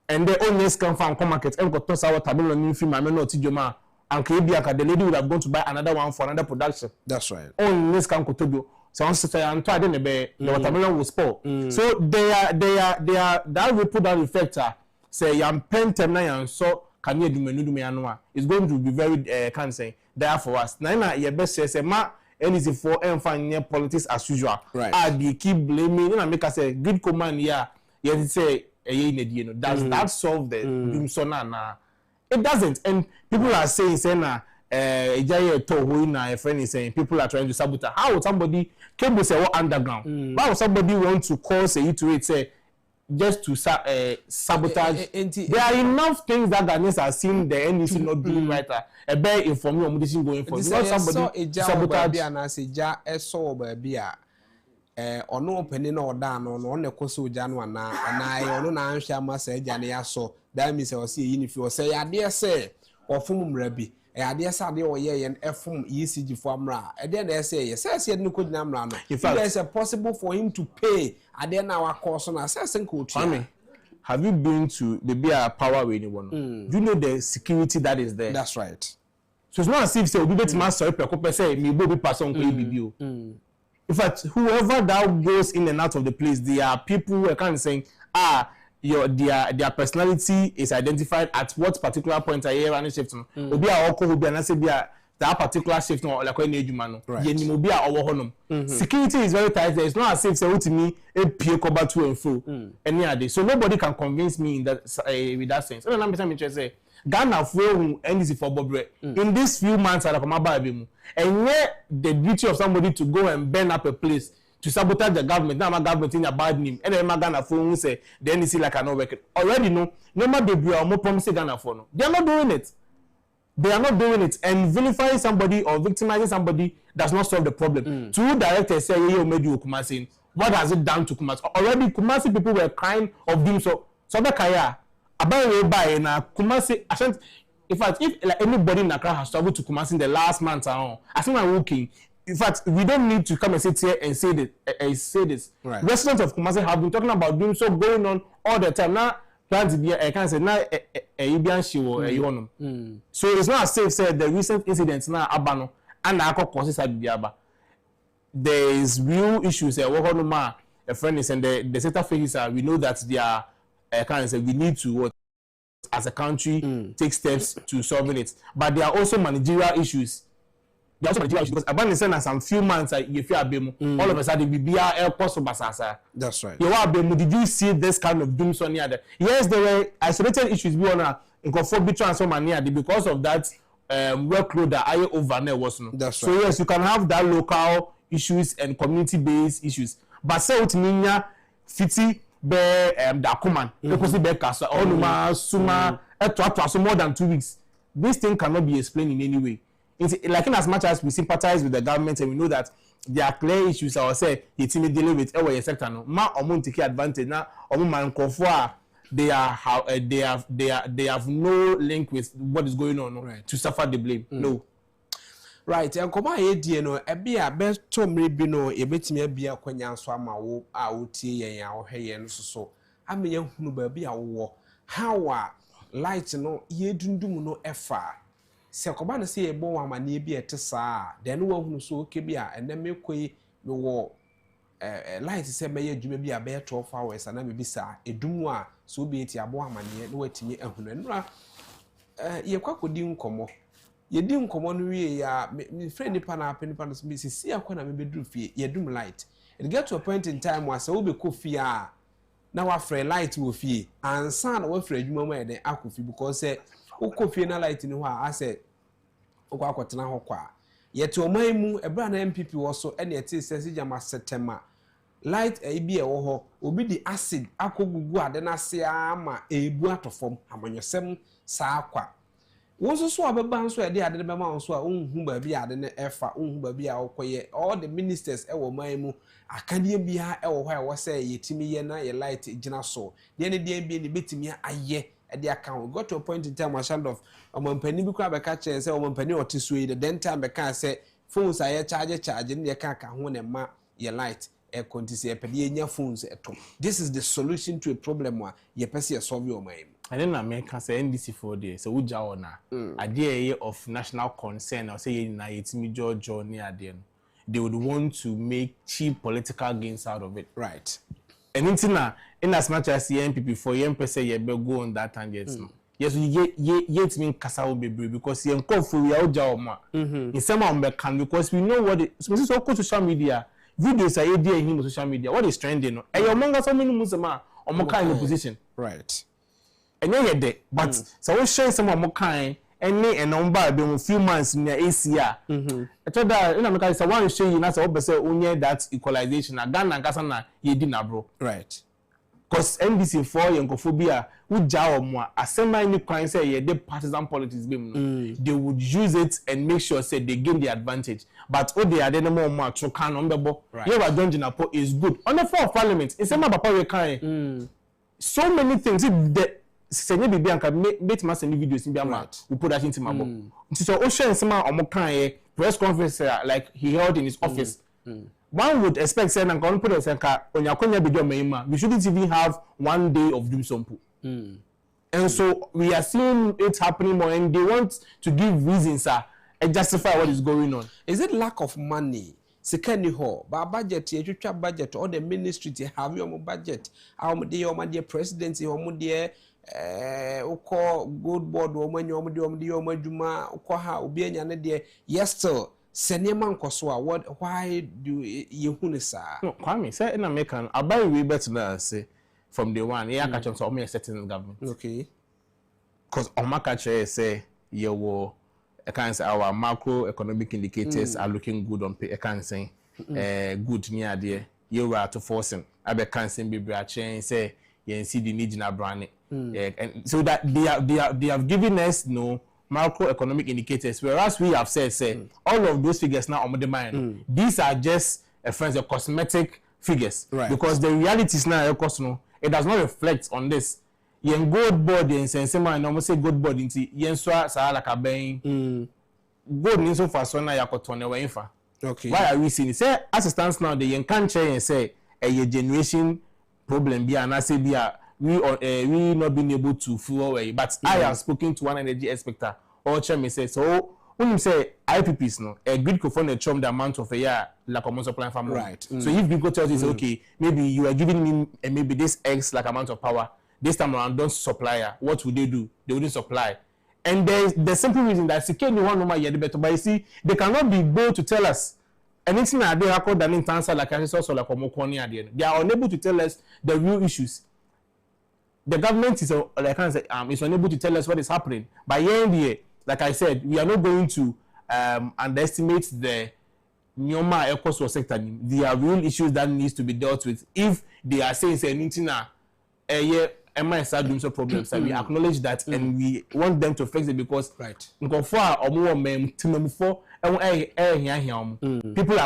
and the owners come from market and got toss our tabelo new film am not tijoma and kebi aka the lady would have gone to buy another one for another production that's right owners come kotobo so on say and to ade be the watermelon will spoil so they are that ripple down effect say yam pentem na yan so can you do me anwa is going to be very can say there for us na your best say ma anything for enfanye politics as usual right they keep blaming and make us say good command here you say does that solve the doomsona na it doesn't and people are saying na ejaye to ho na a friend is saying people are trying to sabotage how would somebody came say what underground why would somebody want to cause a to it say just to sabotage there are enough things that Ghanaians are seeing the NDC not doing right a bear inform you on going for not somebody sabotage and I say ja so baby ono opening no da no no ne koso ja no na ono na anhwa ma say ja ne yaso that means I see you if you say ade say ofum mrabi ade say ade oye yen efum ECG for amra ade na say yes say no ko dina amra no if there's a possible for him to pay ade na wa course na say senko tu have you been to the beer power way anyone do you know the security that is there that's right so it's not as if say obi betima sorry pe say me go be person ko ebibio in fact whoever that goes in and out of the place there are people who are kind of saying their personality is identified at what particular point I hear running shift obi a oko obi na say bia that particular shift no like when ejuma no ye ni obi a owo honom security is very tight there. It's not as if say utimi epie cover to and fro any other so nobody can convince me in that with that sense and I'm interested say Ghana for NDC for Bobre in these few months I come about mu and yet the duty of somebody to go and burn up a place to sabotage the government now my government in a bad name and then Ghana for say the NDC like I know work already no matter they be or more promise Ghana for no they are not doing it and vilifying somebody or victimizing somebody does not solve the problem two directors say you made you Kumasi what has it done to Kumasi already Kumasi people were crying of doom so the kaya about way by na Kumasi in fact if like anybody in Accra has traveled to Kumasi in the last month I think I'm walking in fact we don't need to come and sit here and say this right. Residents of Kumasi have been talking about doom so going on all the time now plan to be I can say now so it's not safe said the recent incidents now abano and akọ causes biaba there is real issues a friend is and the sector faces we know that they are can say we need to as a country take steps to solving it but there are also managerial issues They also material issues because abandon send some few months you feel abemu. All of a sudden we be air cost basasa. That's right. You are abemu. Did you see this kind of doom so near there? Yes, there were isolated issues be on a inconformity transfer near because of that workload that I over there was no. That's so right. yes, you can have that local issues and community-based issues. But say what minya fiti be da command. Because be kasa onuma suma so more than 2 weeks. This thing cannot be explained in any way. It's like in as much as we sympathize with the government and we know that there are clear issues I say it's dealing with our sector no ma omo take advantage na omo man nkofo they have no link with what is going on no, right. To suffer the blame. No. Right, and come on, dear no, a beer best to me be no, a bit me be a quenya swama wo out here or hey and so. I mean, young baby a war. How are light no ye do no effort. Sekobana say a bow ama near be a tessa, then one so kebia and then make way no war. Light say may you be a bear 12 hours and I may be sa a dumwa so be it ya boa mania no wait me a hunra. Ye quack dim como. Ye dim common we ya me friend pana penny see a corner maybe do fee ye doom light. It get to a point in time where so be coffee. Now after light will fee and son away for a moment then akufi because say coffee na light in I said Okwakotena hokwa yet omanmu ebra na MPP also ene eti sense jama September light bi e wo ho obi di acid akogugu ade na se ama ebu atofom amanyosem saa kwa wonso so abeba nso e de ade be ma nso a onhu ba bi ade ne efa onhu ba bi a okoye all the ministers e wo manmu akade bia e wo ho e wo say yetimi ye na ye light gina so de ne de bi ne betimi aye the account got to a point in time where shand of omampani bi kwa beka che say omampani otisue the then time beka say phones are charge ne ka ho ne ma ye light e kontisi e pede nya phones eto. This is the solution to a problem where ye pese solve your mind. And then America say NDC for day so uja ona ade of national concern or say na yetimi jojo ni ade no they would want to make cheap political gains out of it, right? And in as much as the MPP for young person you better go on that tangent. Yes, you yet mean kasa will be because you come for your job in some of can because we know what so social media videos are there in social media what is trending and your manga so many musema or kind of position, right? And you're there, but so we share some more kind and number be few months in the ACR. I thought that in America is one show you na say onye that equalization na Ghana kasa na ye di na bro, right? Because NDC for yankophobia uja omo asema any crime say ye dey partisan politics be they would use it and make sure say they gain the advantage, but all they are no more to can on bebo you are don't jinapo is good on the floor of parliament it's say my papa we kan so many things the senye bibi anka make ma send videos in biama we put that into my book so o share nsema omo kan press conference like he held in his office. One would expect say na kon put us enka onyakonya bidio mayima we shouldn't even have 1 day of doom sample. And so we are seeing it happening more and they want to give reasons and justify what is going on. Is it lack of money? Sekani ho ba budget ye twetwa budget all the ministry they have your budget our the presidency or the uko good board wo manyo wo adwuma uko ha obi anya ne de yes still senema nkoso a what why do you hunisa no Kwame say in American abai we bet na say from the one here catch on so me setting government okay cuz on my catch say you will I can say our macroeconomic indicators are looking good on I can say good near there you are to forcing I be can say be change say you see the need na brand and so that they have given us no macroeconomic indicators whereas we have said say all of those figures now on the mind these are just a cosmetic figures, right? Because the reality is now it does not reflect on this. Yen gold board yen sensema and almost say gold board inti yen swa sa like a bang gold ni so far so na yakotone we infa. Okay. Why are we seeing it? Say as it stands now the yen can't and say a generation problem be and I say be we not being able to fuel away. But I have spoken to one energy expector or chairman say so when you say IPPs no a grid could fund the amount of a year like a supply farm, right? So if people tell you okay maybe you are giving me maybe this X like amount of power this time around don't supplier what would they do? They wouldn't supply And there's the simple reason that security one number yet better. But you see, they cannot be bold to tell us anything that they record than in answer like I saw like they are unable to tell us the real issues. The government is like I say, is unable to tell us what is happening. By year, like I said, we are not going to underestimate the Nyoma Ecoso sector. There are real issues that needs to be dealt with. If they are saying anything MI start doing some problems, we acknowledge that and we want them to fix it because people are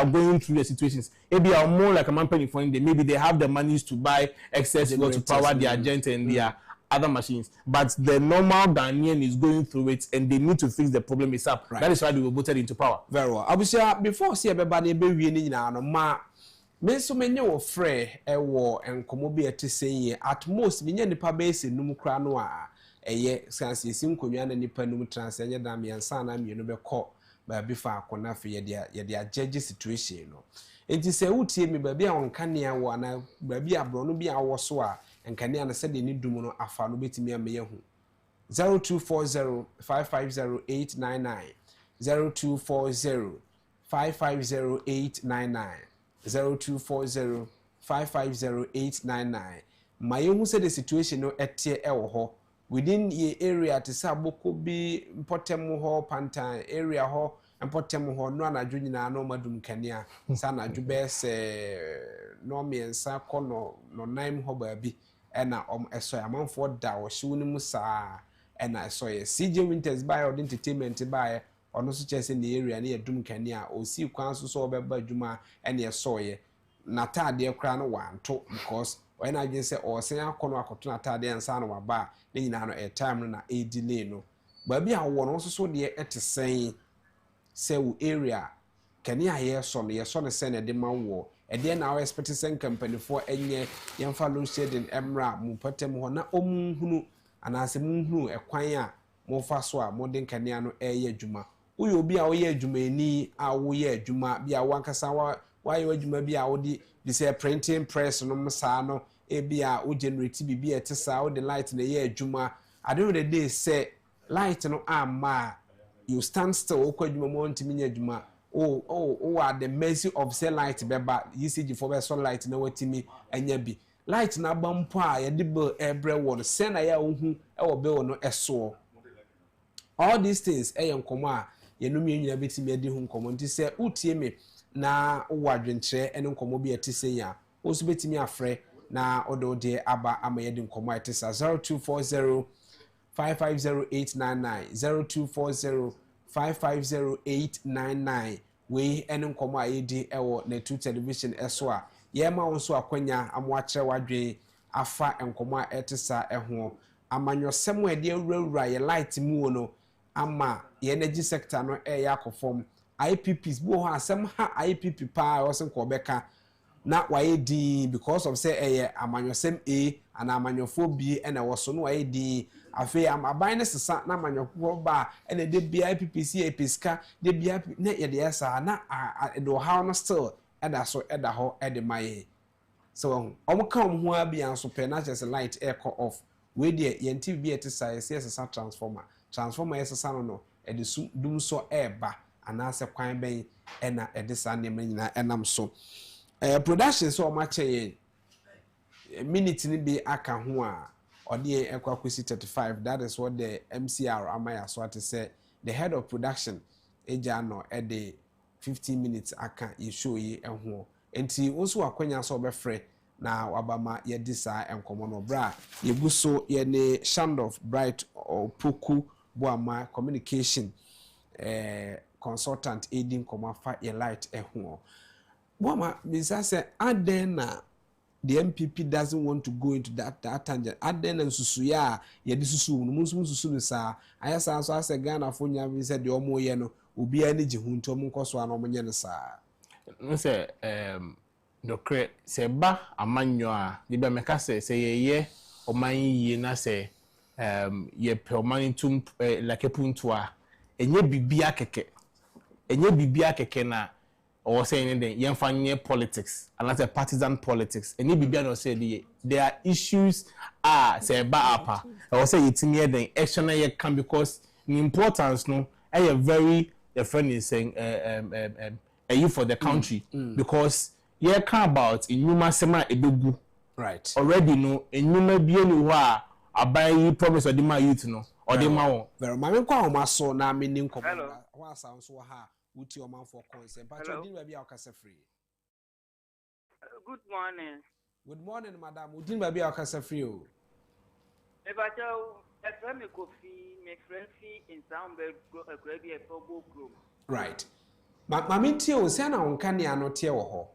going through the situations. Maybe are more like a man penny for them. Maybe they have the monies to buy excess fuel to power their agenda and their other machines. But the normal Ghanaian is going through it and they need to fix the problem itself. That is why they were voted into power. Very well. Abusha, before see everybody be winning now, ma. Me so many of free war and komobi say at most we nipa base num kra no a eye sense sim konwa na nipa num transenya dam yansa na me no be call ba bi fa akona fe ye dia judge situation no enti se wutie me ba bi a wonka ne a wo na ba bi abro no bi a wo so a nkane na se de ni dum no afa no betimi am ye hu 0240 550899 0240 550899 0240 550899. My who said the situation no etie ewo ho within ye area to say boko bi Mpotemu ho Pantan area ho Mpotemu ho no anadwo nyina no madum kania sa na dwo se no miensa kono no nine ho ba bi ena eso amanfo da wo hye woni mu saa ena eso ye CJ Winters by entertainment by ono so chese na area na yedum kani a osi kwan so so obeba adwuma ene yesoye na taade kra no wanto because when I just say o sen akono akoto na taade ansa na waba na nyina no time no na e delay no ba bi a wo no so de etesen se wo area kani a yeso no sen na de ma wo e de na we expect sen company for enye yemfa load shedding emra mu patem ho na omunhunu anase munhunu ekwan a mo fa so a modern kani no eye adwuma uyo obi a wo ye adwumani a wo ye adwuma bi a wankasa wa ye adwuma bi a wo di say printing press no msa no e bi a wo generate bi e tesa wo the light na ye adwuma at the end of the day say light no amma you stand still wo kwa adwuma mo ntimi nya adwuma o are the mercy of say light beba ECG for be so light na watimi anya bi light na bampo a ye de bill ebre wo se na ya ohu e wo bill no eso all these things nkomo a yenum nyina betimi adi hu nkomo nti se utie me na wo adwenkyere ene nkomo bi etise ya wo so betimi afre na odo de aba ama yedi nkomo etisa 0240 550899 0240 550899 we ene nkomo a yedi ewo na 2 television eso a yema wo so akwanya amwakere wadwe afa nkomo a etisa eho amanyosem a de awurawura ye light mu no ama ye energy sector no ya akofom IPPs bo ho asem ha IPP pa o sen ko beka na waye di because of say amanyosem A and amanyofo B and woso no waye di afi aban ne sesa na amanyofo ba ene de BIPPC episka de bia na ye de esa na do how no still eda so eda ho ede maye so omka ho abia so pe na just light air cut off we de yenti bi etisa sesa transformer yesesa no ede dum so eba anase kwan ben ena edisa ne manyina enam so production so omache minute ni bi aka ho a ode ekwakwesi 35 that is what the MCR amaya so to say the head of production eja no ede 15 minutes aka ye show ye eho enti wonso akwanya so obefre na wabama ye disa enkomo no bra ye guso ye ne Shandoff Bright Opoku Boama communication consultant aiding komafa ye light eho Boama bisa say adena the MPP doesn't want to go into that tangent adena nsusu ya ye disusu no nsusu no sa ayasa so ase Ghana fo nya bi say de omo ye no obi ani je hu ntom nkoso ano omo nye no sa no say dokre se ba amanyo a de be meka se ye oman yi na se ye pe oman tum like punto a enye bibia keke na or saying then yemfa nye politics and that's a partisan politics enye bibia no say there are issues say ba apa or say itimi then action ye can because the importance no a very the friend is saying you for the country because you care about in human sema ebegu right already no in human being who are abai promise or the my youth no or the ma very mama kwa o maso na menim komo wa sound so ha wuti o man for consent but you didn't be akasa free. Good morning. Good morning, madam. We didn't be akasa free o. Me ba jaw e friend me coffee me friend fee in sound be a football group. Right. Mami tie o se na onka ne ano tie wo ho.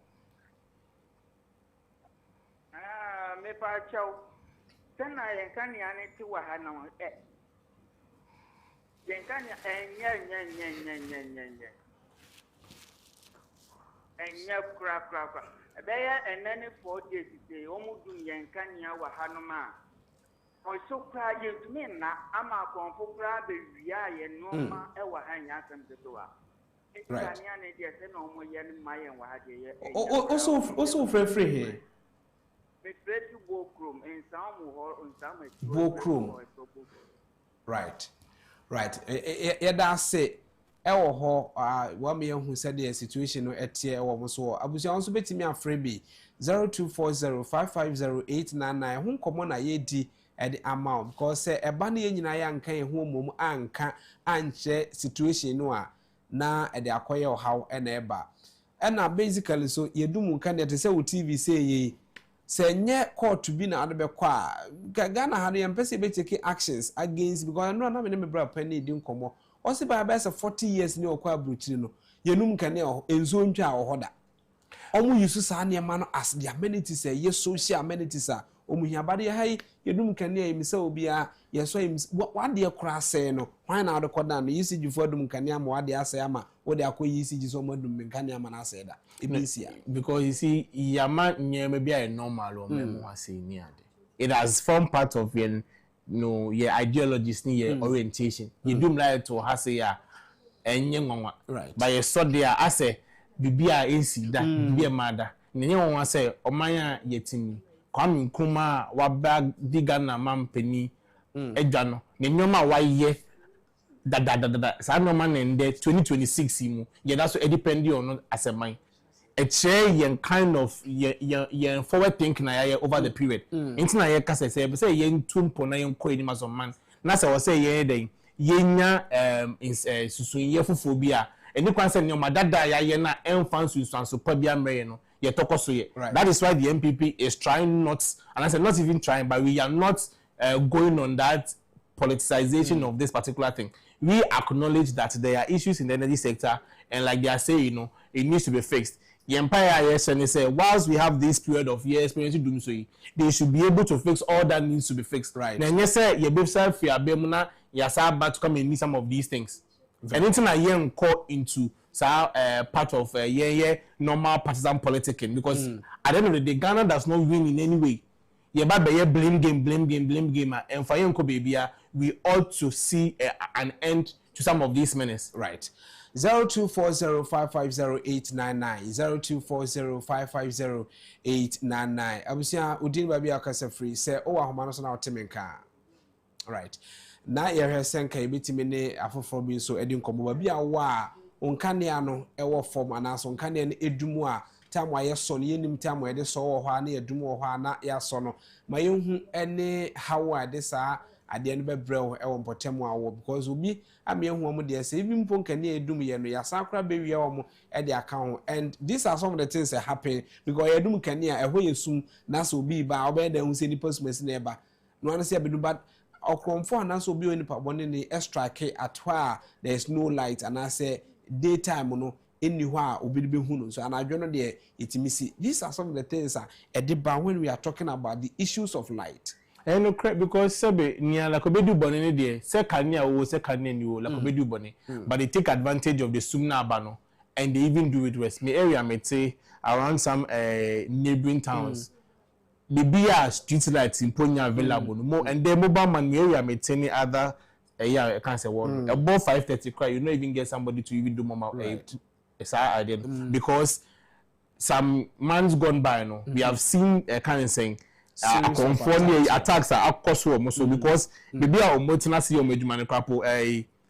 Me pa jaw sana yen kan ya ne ti wa ha na yen kan ya enya kra ebeya enene 4 days today omudu yen kan ya wa ha no ma o so kra ye tumi na ama konfo kra be wia ye no ma e wa ha nya asem to a right nya ne de se no mo ye ne ma yen wa ha de ye also free here me to Bokrum in some or on some Bokrum right yada say ewo ho wa me hu said the situation no etie ewo mo so abusia onso betimi afre bi 0240550899 hu komo na ye di the amount because say eba na ye nyina ya nkan hu mom anka anche situation no a na e de akoye ohaw e na eba na basically so yedum nkan de say wo TV say ye senye court bi na ade be kwa Ghana ha no mpese be take actions against because no na me bra pani di nkomo o se ba be say 40 years ni okwa abruchiri no yenum kane enzo ntwa ahoda omu yusu sa ne ma no as the amenities ye social amenities a omu hiabade hai yenum kane emisa obi a yeso wade kra se no hwan na ade koda no yisi gifo adum kane ama wade ase ama wode akoyi yisi giso madum kane ama na ase da ebisia because you see yama nyeme bia e normal o memo ase ni ade it has formed part of your your ideologies ni your orientation you do like to hase ya enye nwanwa right by so there ase bibia esi da bibia mada nenye nwanwa say omanya yetimi kwam nkuma waba diga na mampani edwa no nenyoma waye da sa no man ende 2026 mu ye that so depend on as a mind a chair yen kind of yen forward thinking na over the period into na ye kase say yen tumpo na yen ko ni maso man na say we say yen den yenya susunye fufu bia eni kwan say nyoma dada ya na enfan susunso pa bia mre no ye tokoso ye that is why the MPP is trying not and I said not even trying but we are not going on that politicization of this particular thing. We acknowledge that there are issues in the energy sector and like they are saying, it needs to be fixed. The Empire yes and they say whilst we have this period of years experience doing so, they should be able to fix all that needs to be fixed. Right. Then yes sir, you be self fear bemuna about to come and need some of these things. Anything I hear call into part of normal partisan politicking because at the end of the day Ghana does not win in any way. Blame game and for Yonko baby, we ought to see an end to some of these menace. Right. 0240550899 0240550899 abusia udin baby akasa free say o ahoma no so na otemenka right na ye hwesenka ebitimi ne afoforo bi so edi nkomo baby a wa onkane ano ewo form anaso onkane ne edumu a tamu ayeso no yenim tamu ede so wo ho na edumu wo ho na ya so no mayehu ene hawa de sa ade no bebrɛw ɛwɔ mpɔtɛmu awo because obi amehu omo de say even mpo nkane edum ye no ya sakra bewia omo e de aka ho and these are some of the things that happen because edum kane a ɛho yesum na so obi ba obɛ da hu say ni postmas na eba no an say bedu but okromfo na so obi oni pa bone ni strike at where there is no light and I say daytime no any wha obi be hu no so anadwo no de itimisi these are some of the things that ediba when we are talking about the issues of light. No correct because sebe nia la kobedu bone ne de se kania wo se kania ni wo la kobedu bone but they take advantage of the sumna abano and they even do it worse. Me area me say around some neighboring towns the beer street lights in Ponya available more and the mobile man me area me any other I can't say one above 5:30 cry you not even get somebody to even do mama it's our idea because some months gone by no we have seen kind of saying attacks are across so because maybe our motina see your medumane papo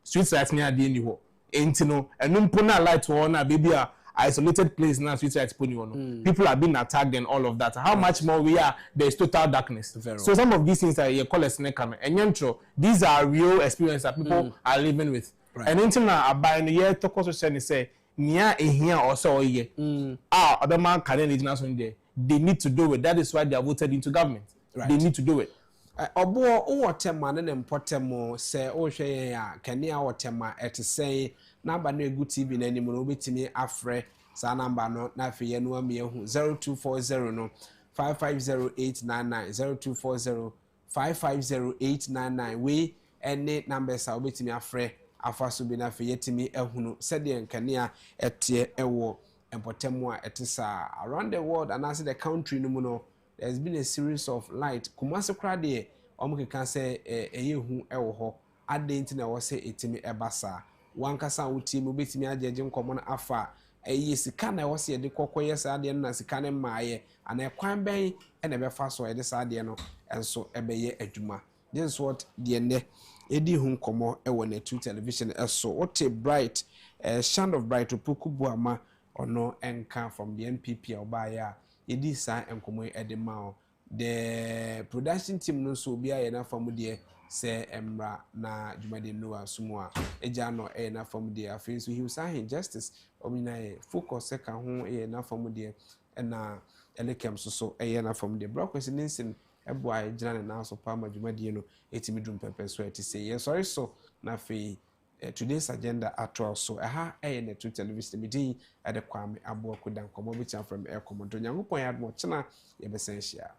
street light near the end ho enti no enum po na light ho na baby a isolated place now street light put you people are being attacked and all of that. How much more we are, there is total darkness. So some of these things that you call a snake and these are real experiences that people are living with. And until now, by the year to course say near a here or so ye other man can they need to do it. That is why they are voted into government. They need to do it. Obo o tema na empotemo se o hwe ya kania o tema say number no egu TV na anim no obetimi afre sa number no na afi ye no ame ehu 0240 no 550899 0240 we any numbers a obetimi afre afaso bi na afi yetimi ehunu se de nkania etie ewo empotemo a etisa around the world and as the country no mu no. There's been a series of light. Kumasi krade omukeka say eyehu ewo ho adenti na wo say etimi ebasa wankasa utimi obetimi ajeje nkomo na afa sika na wo say de kokoye sa ade na sika ne maaye ana ekwan ben na befa so de sa ade no enso ebeye adwuma. This is what the ne edi hu nkomo ewo na 2 television eso what bright shand of bright opokubu ama ono enka from the NPP obaya yedi sa enkomo edema the production team no so bia ye na famu de se emra na jumade noa sumwa eja no na famu de afin so he was saying justice omina focus se ka ho na famu de na elekem so na famu de brokers ninsin eboa ejina na so pa ma jumade no etimi dum pepe so eti say yes sorry so na fe today's agenda at also na 2 television meeting at the Kwame Aboa Kudan komo bitia from air command to nyankopon ya mo chena ye besenhia